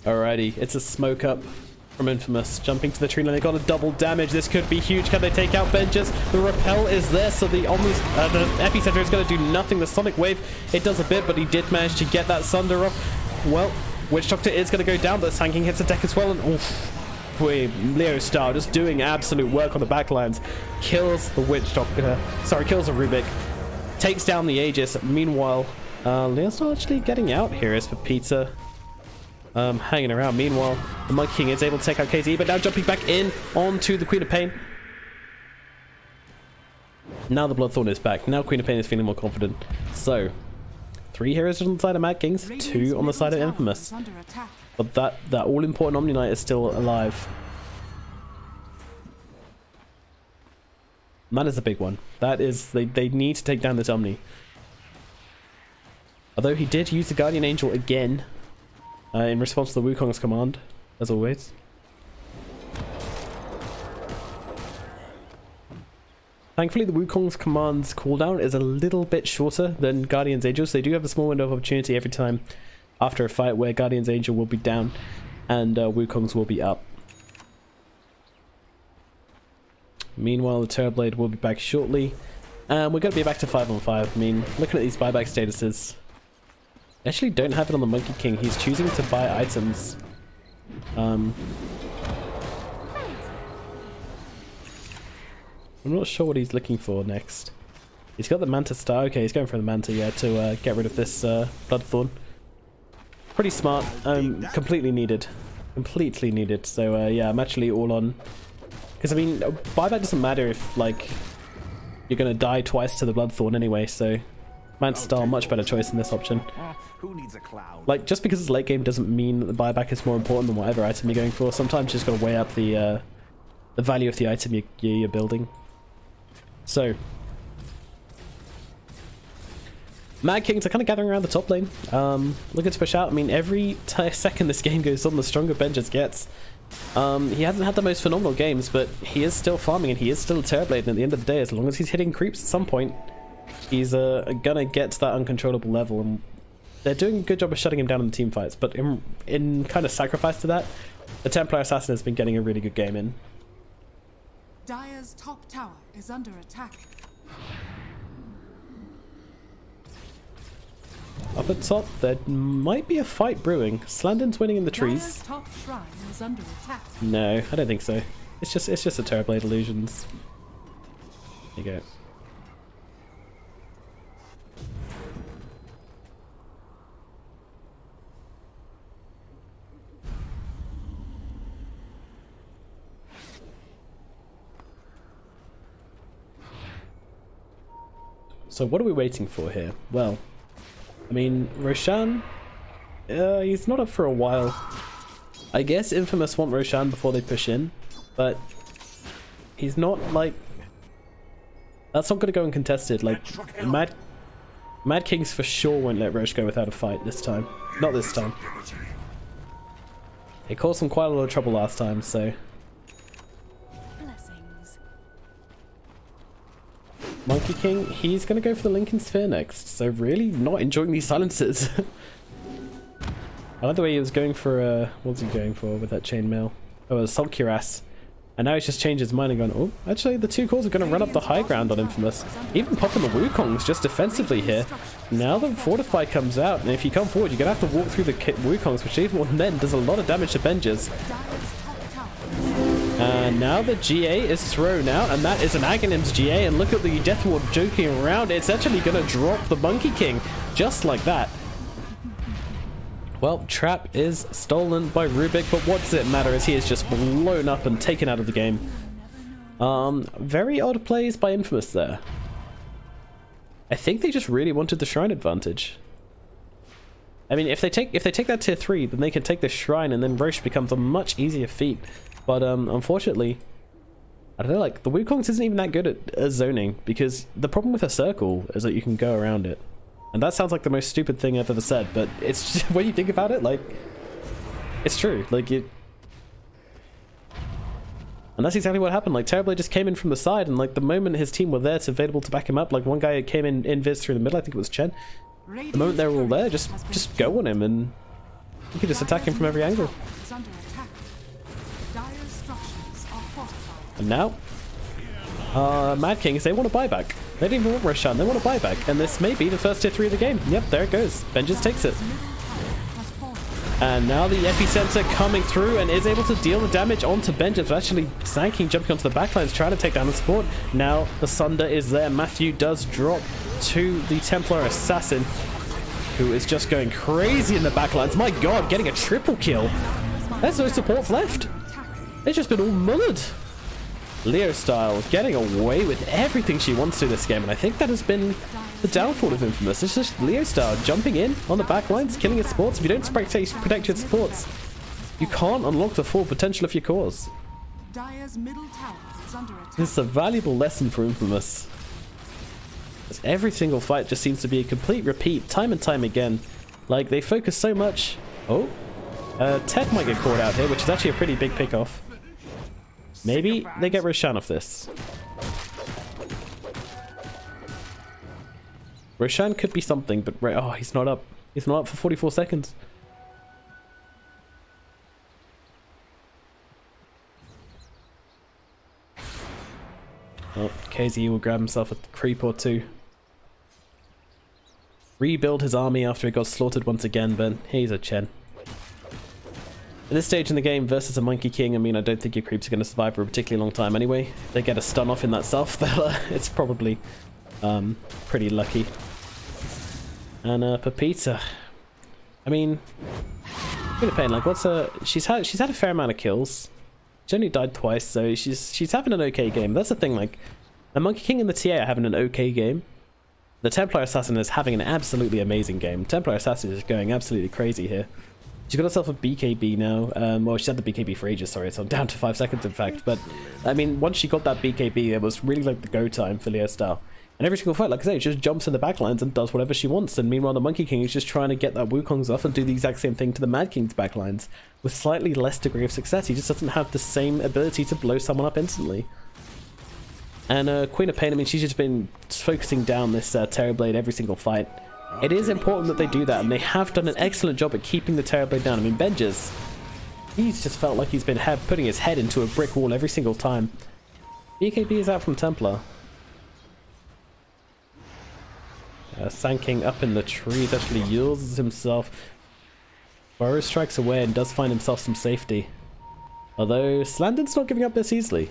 Alrighty, it's a smoke up from Infamous. Jumping to the tree line, they got a double damage. This could be huge. Can they take out Benjers? The repel is there, so the Epicenter is going to do nothing. The Sonic Wave, it does a bit, but he did manage to get that Sunder off. Well, Witch Doctor is going to go down, but Sand King hits the deck as well, and oof, Leostyle just doing absolute work on the backlines. Kills the Witch Doctor. Sorry, kills the Rubik. Takes down the Aegis. Meanwhile, Leostyle actually getting out here is for Pizza. Hanging around. Meanwhile, the Monkey King is able to take out KZE, but now jumping back in onto the Queen of Pain. Now the Bloodthorn is back. Now Queen of Pain is feeling more confident. So, 3 heroes on the side of Mad Kings, 2 on the side of Infamous. But that all-important Omni Knight is still alive. That is a big one. That is, they need to take down this Omni. Although he did use the Guardian Angel again. In response to the Wukong's command, as always. Thankfully, the Wukong's command's cooldown is a little bit shorter than Guardian's Angel, so they do have a small window of opportunity every time after a fight where Guardian's Angel will be down and Wukong's will be up. Meanwhile, the Terrorblade will be back shortly, and we're going to be back to 5-on-5. I mean, looking at these buyback statuses, I actually don't have it on the Monkey King. He's choosing to buy items. I'm not sure what he's looking for next. He's got the Manta Star. Okay, he's going for the Manta, yeah, to get rid of this Bloodthorn. Pretty smart. Completely needed. Completely needed. So, yeah, I'm actually all on. Because, I mean, buyback doesn't matter if, like, you're going to die twice to the Bloodthorn anyway, so Mance Star, much better choice in this option. Who needs a cloud? Like, just because it's late game doesn't mean that the buyback is more important than whatever item you're going for. Sometimes you just gotta weigh up the value of the item you're building. So, Mad Kings are kind of gathering around the top lane, looking to push out. I mean, every second this game goes on, the stronger Benjis gets. He hasn't had the most phenomenal games, but he is still farming and he is still a Terrorblade, and at the end of the day, as long as he's hitting creeps at some point, he's gonna get to that uncontrollable level, and they're doing a good job of shutting him down in the team fights, but in kind of sacrifice to that, the Templar Assassin has been getting a really good game in. Dire's top tower is under attack. Up at top, there might be a fight brewing. Slandon's winning in the trees. Dire's top shrine is under attack. No, I don't think so. It's just a Terrorblade illusions. There you go. So what are we waiting for here? Well, I mean, Roshan, he's not up for a while. I guess Infamous want Roshan before they push in, but he's not, like, that's not going to go uncontested. Like, Mad Kings for sure won't let Rosh go without a fight this time. Not this time. It caused them quite a lot of trouble last time, so... Monkey King, he's going to go for the Lincoln Sphere next, so really not enjoying these silences. I like the way he was going for, what was he going for with that chainmail? Oh, Assault Cuirass. And now he's just changed his mind and gone, oh, actually the two cores are going to run up the high ground on Infamous. Even popping the Wukongs just defensively here. Now the Fortify comes out, and if you come forward, you're going to have to walk through the Wukongs, which even then does a lot of damage to Benjis. And now the GA is thrown out, and that is an Aghanim's GA, and look at the Death Ward joking around. It's actually going to drop the Monkey King, just like that. Well, Trap is stolen by Rubik, but what does it matter as he is just blown up and taken out of the game. Very odd plays by Infamous there. I think they just really wanted the Shrine advantage. I mean, if they take that tier 3, then they can take the Shrine, and then Rosh becomes a much easier feat. But unfortunately, I don't know, like, the Wukongs isn't even that good at zoning, because the problem with a circle is that you can go around it. And that sounds like the most stupid thing I've ever said, but it's just, when you think about it, like, it's true. Like, and that's exactly what happened. Like, Terrorblade just came in from the side, and like the moment his team were there to available to back him up, like one guy came in Viz through the middle, I think it was Chen. The moment they were all there, just go on him, and you can just attack him from every angle. And now, Mad Kings, they want a buyback. They don't even want Roshan, they want a buyback. And this may be the first tier 3 of the game. Yep, there it goes. Benjis takes it. And now the Epicenter coming through and is able to deal the damage onto Benjis. Actually, Sanking jumping onto the backlines, trying to take down the support. Now the Sunder is there. Matthew does drop to the Templar Assassin, who is just going crazy in the backlines. My god, getting a triple kill. There's no supports left. They've just been all mullered. Leo Style getting away with everything she wants to this game, and I think that has been the downfall of Infamous. It's just Leo Style jumping in on the back lines, killing its supports. If you don't protect your supports, you can't unlock the full potential of your cores. Dire's middle tower is under attack. This is a valuable lesson for Infamous, as every single fight just seems to be a complete repeat, time and time again. Like, they focus so much. Oh, Ted might get caught out here, which is actually a pretty big pick off. Maybe they get Roshan off this. Roshan could be something, but oh, he's not up. He's not up for 44 seconds. Oh, KZ will grab himself a creep or two. Rebuild his army after he got slaughtered once again, but he's a Chen. At this stage in the game versus a Monkey King, I mean, I don't think your creeps are going to survive for a particularly long time anyway. If they get a stun off in that self, it's probably pretty lucky. And Pepita, I mean, bit of pain. Like, what's her? She's had a fair amount of kills. She only died twice, so she's having an okay game. That's the thing. Like, the Monkey King and the TA are having an okay game. The Templar Assassin is having an absolutely amazing game. Templar Assassin is going absolutely crazy here. She's got herself a BKB now. Well, she's had the BKB for ages, sorry, so I'm down to 5 seconds in fact. But, I mean, once she got that BKB, it was really like the go time for Leo style. And every single fight, like I say, she just jumps in the backlines and does whatever she wants. And meanwhile, the Monkey King is just trying to get that Wukong's off and do the exact same thing to the Mad King's backlines with slightly less degree of success. He just doesn't have the same ability to blow someone up instantly. And Queen of Pain, I mean, she's just been focusing down this Terrorblade every single fight. It is important that they do that, and they have done an excellent job at keeping the Terrorblade down. I mean, Benjes, he's just felt like he's been putting his head into a brick wall every single time. BKB is out from Templar. Sand King up in the trees actually yields himself. Burrow strikes away and does find himself some safety. Although Slandon's not giving up this easily.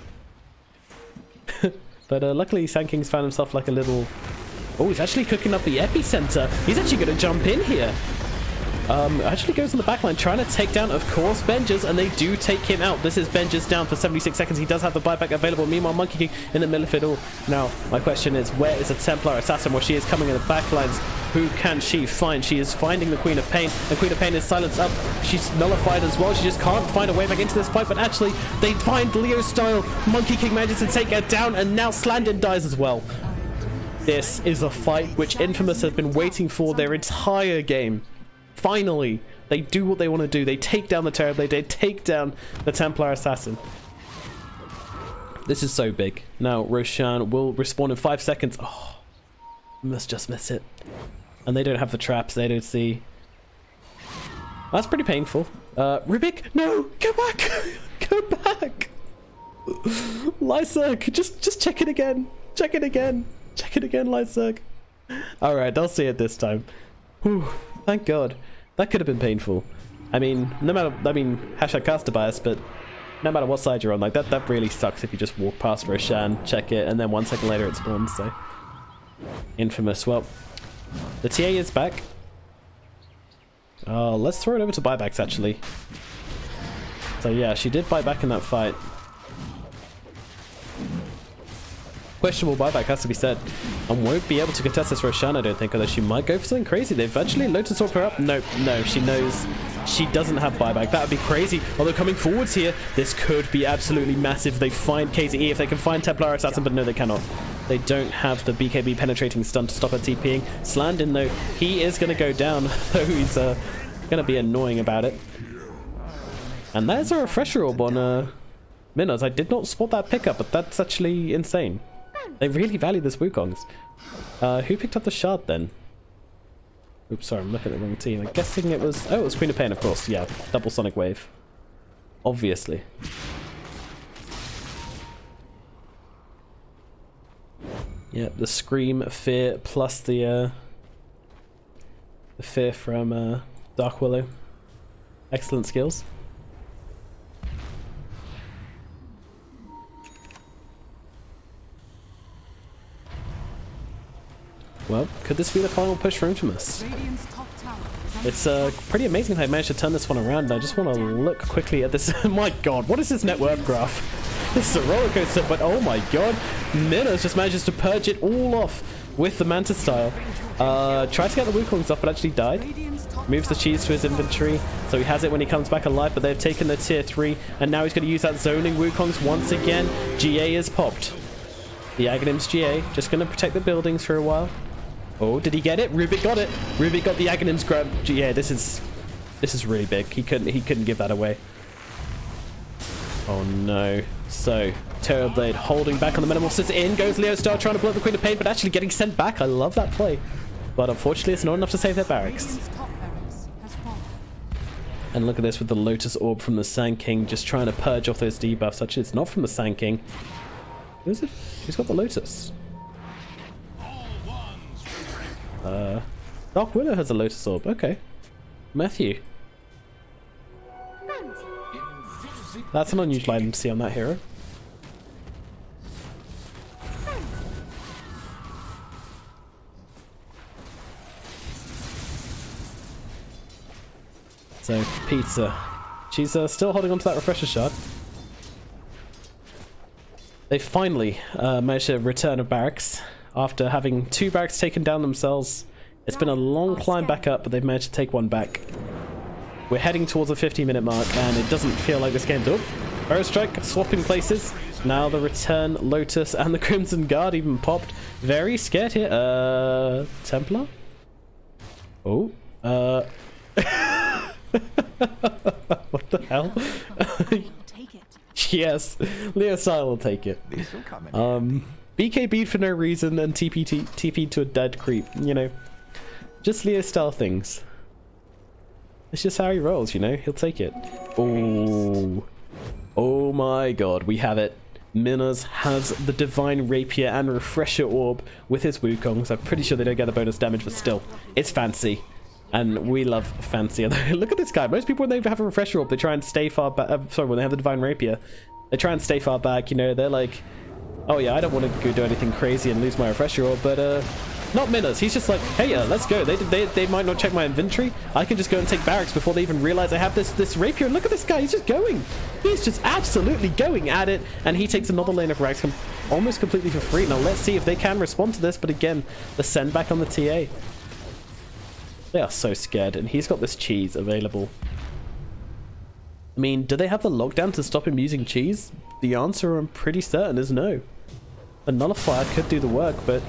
But luckily Sand King's found himself like a little... Oh, he's actually cooking up the epicenter. He's actually going to jump in here. Actually goes on the backline, trying to take down, of course, Benjes, and they do take him out. This is Benjes down for 76 seconds. He does have the buyback available. Meanwhile, Monkey King in the middle of it all. Now, my question is, where is the Templar Assassin? Well, she is coming in the backlines. Who can she find? She is finding the Queen of Pain. The Queen of Pain is silenced up. She's nullified as well. She just can't find a way back into this fight, but actually, they find Leo style. Monkey King manages to take her down, and now Slandon dies as well. This is a fight which Infamous has been waiting for their entire game. Finally, they do what they want to do. They take down the Terrorblade. They take down the Templar Assassin. This is so big. Now, Roshan will respawn in 5 seconds. Oh, must just miss it. And they don't have the traps. They don't see. That's pretty painful. Rubik, no, go back. Go back. Lyserg, just check it again. Check it again. Check it again, Lyserg. All right, I'll see it this time. Whew, thank God. That could have been painful. I mean, no matter, hashtag caster bias, but no matter what side you're on, like that really sucks if you just walk past Roshan, check it, and then 1 second later it spawns, so. Infamous. Well, the TA is back. Let's throw it over to buybacks, actually. So yeah, she did buy back in that fight. Questionable buyback has to be said, and won't be able to contest this Roshan, I don't think, although she might go for something crazy. They've actually Lotus Orb her up. No, she knows she doesn't have buyback. That would be crazy. Although coming forwards here, this could be absolutely massive. They find KZE if they can find Templar Assassin, but no, they cannot. They don't have the BKB penetrating stun to stop her TPing. Slandon, though, he is going to go down, though he's going to be annoying about it. And that is a refresher orb on Minos. I did not spot that pickup, but that's actually insane. They really value this Wukong's. Who picked up the shard then? Oops, sorry, I'm looking at the wrong team. I'm guessing it was... Oh, it was Queen of Pain, of course. Yeah, double Sonic Wave. Obviously. Yeah, the Scream, Fear, plus the Fear from Dark Willow. Excellent skills. Well, could this be the final push for Infamous? It's pretty amazing how I managed to turn this one around, and I just want to look quickly at this. My god, what is this net worth graph? This is a roller coaster, but oh my god, Minos just manages to purge it all off with the Manta style. Tried to get the Wukong's off, but actually died. Moves the cheese to his inventory, so he has it when he comes back alive, but they've taken the tier 3, and now he's going to use that zoning Wukong's once again. GA is popped. The Aghanim's GA, just going to protect the buildings for a while. Oh, did he get it? Rubik got it. Rubik got the Aghanim's grab. Yeah, this is really big. He couldn't give that away. Oh no. So, Terrorblade holding back on the Metamorphosis. In goes Leo Star trying to blow the Queen of Pain, but actually getting sent back. I love that play. But unfortunately, it's not enough to save their barracks. And look at this with the Lotus Orb from the Sand King, just trying to purge off those debuffs. Actually, it's not from the Sand King. Who is it? Who's got the Lotus? Dark Willow has a Lotus Orb. Okay. Matthew. That's an unusual item to see on that hero. So, Pizza. She's still holding on to that refresher shard. They finally managed to return a barracks after having 2 barracks taken down themselves. It's been a long climb back up, but they've managed to take one back. We're heading towards the 15-minute mark, and it doesn't feel like this game's up. Arrow Strike swapping places. Now the Return Lotus and the Crimson Guard even popped. Very scared here. Templar? Oh. What the hell? Yes, Leo Style will take it. BKB'd for no reason and TP'd to a dead creep, you know. Just Leo Style things. It's just how he rolls, you know. He'll take it. Oh. Oh my god, we have it. Minas has the Divine Rapier and Refresher Orb with his Wukongs. I'm pretty sure they don't get the bonus damage, but still, it's fancy. And we love fancy. Look at this guy. Most people, when they have a Refresher Orb, they try and stay far back. Sorry, when they have the Divine Rapier, they try and stay far back. You know, they're like, oh yeah, I don't want to go do anything crazy and lose my Refresher Orb, but not Minas. He's just like, hey, let's go. They might not check my inventory. I can just go and take barracks before they even realize I have this rapier. And look at this guy. He's just going. He's just absolutely going at it. And he takes another lane of racks almost completely for free. Now let's see if they can respond to this. But again, the send back on the TA. They are so scared. And he's got this cheese available. I mean, do they have the lockdown to stop him using cheese? The answer, I'm pretty certain, is no. A nullifier could do the work, but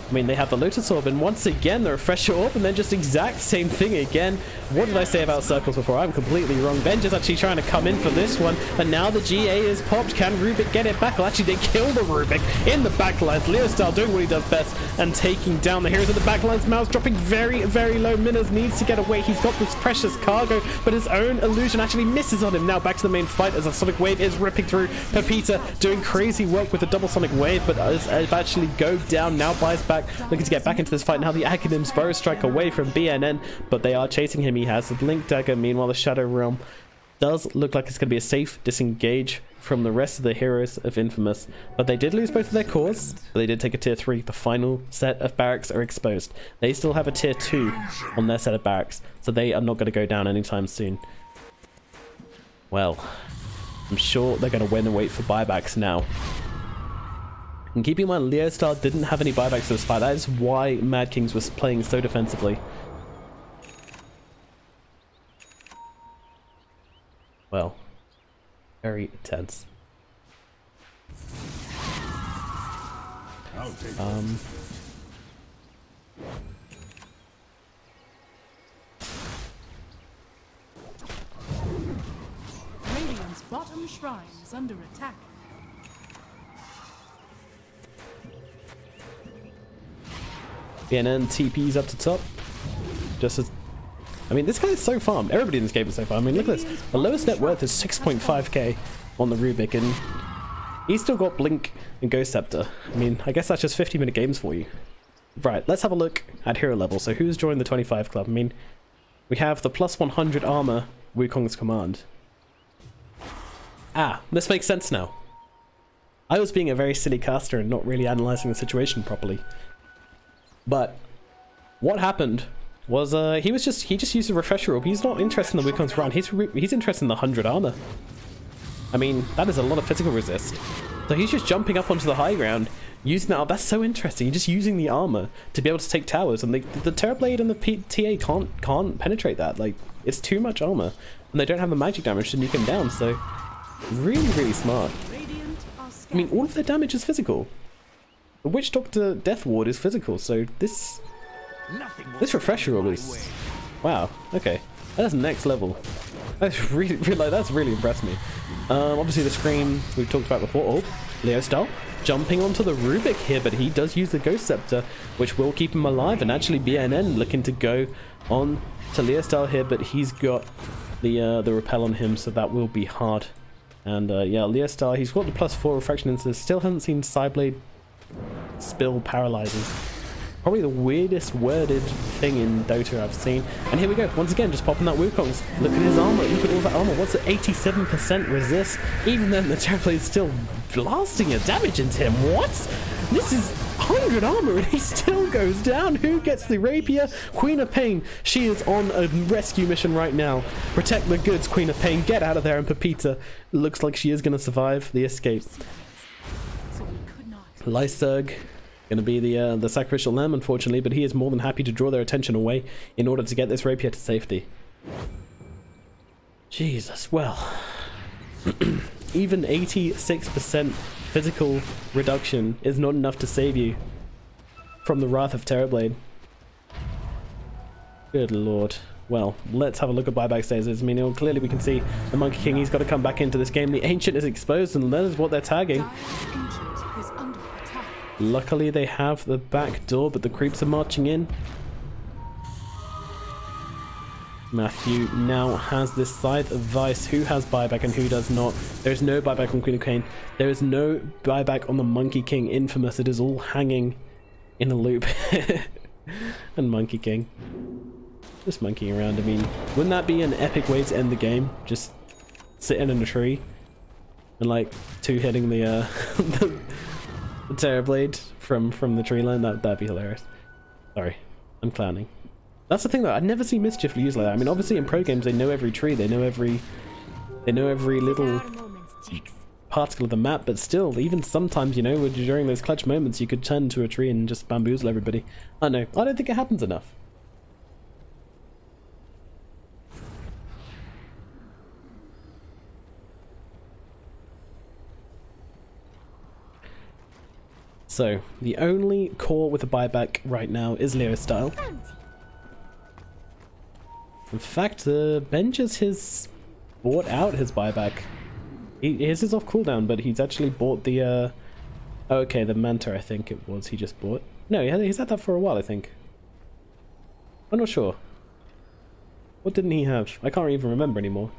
I mean, they have the Lotus Orb, and once again, the Refresher Orb, and then just exact same thing again. What did I say about circles before? I'm completely wrong. Benja's actually trying to come in for this one, and now the GA is popped. Can Rubik get it back? Well, actually, they kill the Rubik in the backlines. Leo Style doing what he does best, and taking down the heroes of the backlines. Mouse dropping very, very low. Minas needs to get away. He's got this precious cargo, but his own illusion actually misses on him. Now back to the main fight as a Sonic Wave is ripping through. Pepita doing crazy work with a double Sonic Wave, but as actually go down, now buys back, looking to get back into this fight. Now the Academ's Bow Strike away from BNN, but they are chasing him. He has the Blink Dagger. Meanwhile, the Shadow Realm does look like it's going to be a safe disengage from the rest of the heroes of Infamous, but they did lose both of their cores, but they did take a tier 3. The final set of barracks are exposed. They still have a tier 2 on their set of barracks, so they are not going to go down anytime soon. Well, I'm sure they're going to win and wait for buybacks now. And keeping in mind, Leo Style didn't have any buybacks for this fight. That is why Mad Kings was playing so defensively. Well, very tense. Radiant's bottom shrine is under attack. BNN TP's up to top. Just as, I mean, this guy is so farmed. Everybody in this game is so farmed. I mean, look at this. The lowest net worth is 6.5k on the Rubik, and he's still got Blink and Ghost Scepter. I mean, I guess that's just 50-minute games for you. Right, let's have a look at hero level. So who's joined the 25 club? I mean, we have the plus 100 armor Wukong's Command. Ah, this makes sense now. I was being a very silly caster and not really analyzing the situation properly. But what happened was he just used a Refresher Orb. He's not interested in the Wukong's Command. He's interested in the 100 armor. I mean, that is a lot of physical resist. So he's just jumping up onto the high ground, using that. That's so interesting. He's just using the armor to be able to take towers, and the Terrorblade and the TA can't penetrate that. Like, it's too much armor, and they don't have the magic damage to nuke him down. So really, really smart. I mean, all of their damage is physical. The Witch Doctor Death Ward is physical, so this Refresher Orb is, wow, okay, that's next level. That's really impressed me. Obviously the Scream we've talked about before. Oh, Leo Style jumping onto the Rubik here, but he does use the Ghost Scepter, which will keep him alive. And actually BNN looking to go on to Leo Style here, but he's got the repel on him, so that will be hard. And yeah, Leo Style, he's got the +4 refraction instance. Still haven't seen Psyblade spill paralyzes. Probably the weirdest worded thing in Dota I've seen. And here we go, once again, just popping that Wukong's. Look at his armor, look at all that armor. What's it, 87% resist? Even then, the Terrorblade is still blasting a damage into him. What? This is 100 armor and he still goes down. Who gets the Rapier? Queen of Pain. She is on a rescue mission right now. Protect the goods, Queen of Pain. Get out of there. And Pepita looks like she is going to survive the escape. Lyserg Going to be the sacrificial lamb, unfortunately, but he is more than happy to draw their attention away in order to get this rapier to safety. Jesus, well, even 86% physical reduction is not enough to save you from the wrath of Terrorblade. Good lord. Well, let's have a look at buyback stages. I mean, clearly we can see the Monkey King, he's got to come back into this game. The Ancient is exposed, and that is what they're tagging. Luckily, they have the back door, but the creeps are marching in. Matthew now has this Scythe of Vice. Who has buyback and who does not? There's no buyback on Queen of Cane. There is no buyback on the Monkey King Infamous. It is all hanging in a loop. And Monkey King. Just monkeying around. I mean, wouldn't that be an epic way to end the game? Just sitting in a tree and like two-hitting the the Terrorblade from the tree line. That'd be hilarious. Sorry, I'm clowning. That's the thing though, I've never seen Mischief used like that. I mean, obviously in pro games they know every tree, they know every little particle of the map, but still, even sometimes, you know, during those clutch moments, you could turn to a tree and just bamboozle everybody. I know, I don't think it happens enough. So, the only core with a buyback right now is Leo style. In fact, Benjas has bought out his buyback. His is off cooldown, but he's actually bought the, oh, okay, the Manta, I think it was, he just bought. No, he's had that for a while, I think. I'm not sure. What didn't he have? I can't even remember anymore.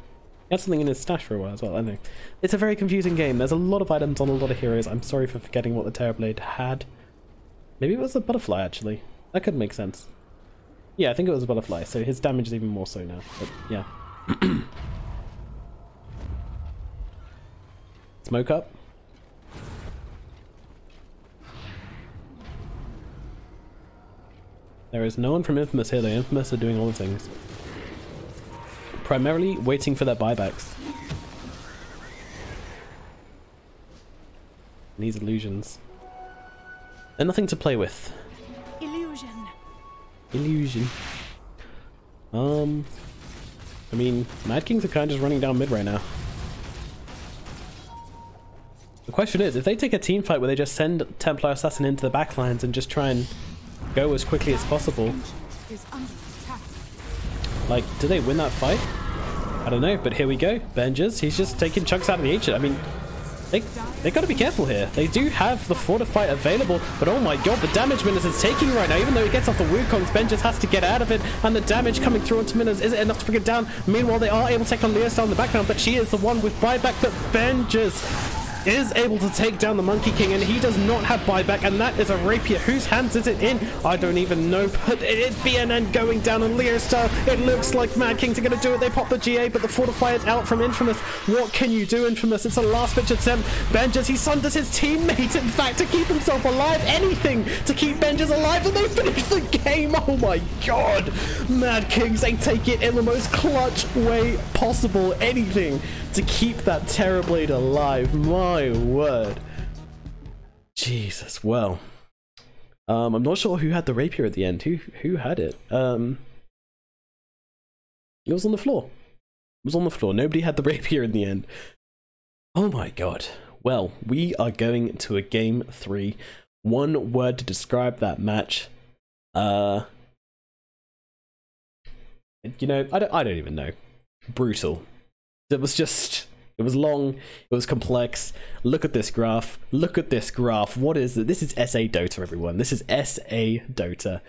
He had something in his stash for a while as well, I don't know. It's a very confusing game. There's a lot of items on a lot of heroes. I'm sorry for forgetting what the Terrorblade had. Maybe it was a butterfly, actually. That could make sense. Yeah, I think it was a butterfly, so his damage is even more so now. But, yeah. Smoke up. There is no one from Infamous here, though. Infamous are doing all the things. Primarily waiting for their buybacks. These illusions. They're nothing to play with. Illusion. Illusion. I mean, Mad Kings are kind of just running down mid right now. The question is, if they take a team fight where they just send Templar Assassin into the backlines and just try and go as quickly as possible, like, do they win that fight? I don't know, but here we go. Benjas, he's just taking chunks out of the Ancient. I mean, they got to be careful here. They do have the Fortify available, but oh my god, the damage Minas is taking right now. Even though he gets off the Wukongs, Benjas has to get out of it, and the damage coming through onto Minas isn't enough to bring it down. Meanwhile, they are able to take on Leo style in the background, but she is the one with buyback, but Benjas is able to take down the Monkey King, and he does not have buyback, and that is a rapier. Whose hands is it in? I don't even know, but it is BNN going down on Leo style. It looks like Mad Kings are going to do it. They pop the GA, but the Fortify is out from Infamous. What can you do, Infamous? It's a last-ditch attempt. Benjas, he sunders his teammate, in fact, to keep himself alive. Anything to keep Benjas alive, and they finish the game. Oh my god. Mad Kings, they take it in the most clutch way possible. Anything to keep that Terrorblade alive. My word. Jesus. Well, I'm not sure who had the rapier at the end. Who had it? It was on the floor. It was on the floor. Nobody had the rapier in the end. Oh my god. Well, we are going to a game 3. One word to describe that match. You know, I don't even know. Brutal. It was just, it was long, it was complex. Look at this graph. Look at this graph. What is it? This is SA Dota, everyone. This is SA Dota.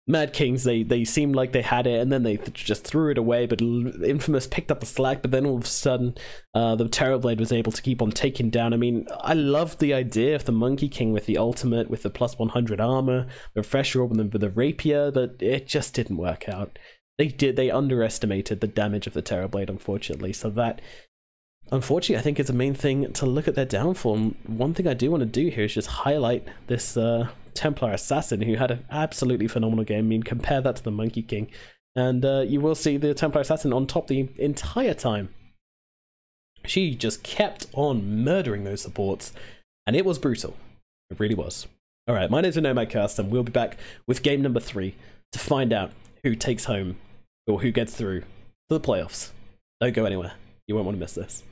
Mad Kings, they seemed like they had it, and then they just threw it away, but Infamous picked up the slack, but then all of a sudden, the Terrorblade was able to keep on taking down. I mean, I loved the idea of the Monkey King with the ultimate, with the plus 100 armor, the fresh orb, and with the rapier, but it just didn't work out. They underestimated the damage of the Terrorblade, unfortunately. So that, unfortunately, I think is the main thing to look at their downfall. And one thing I do want to do here is just highlight this Templar Assassin, who had an absolutely phenomenal game. I mean, compare that to the Monkey King, and you will see the Templar Assassin on top the entire time. She just kept on murdering those supports, and it was brutal. It really was. Alright, my name's NomadCasts, and we'll be back with game number 3 to find out who takes home, or who gets through to the playoffs. Don't go anywhere. You won't want to miss this.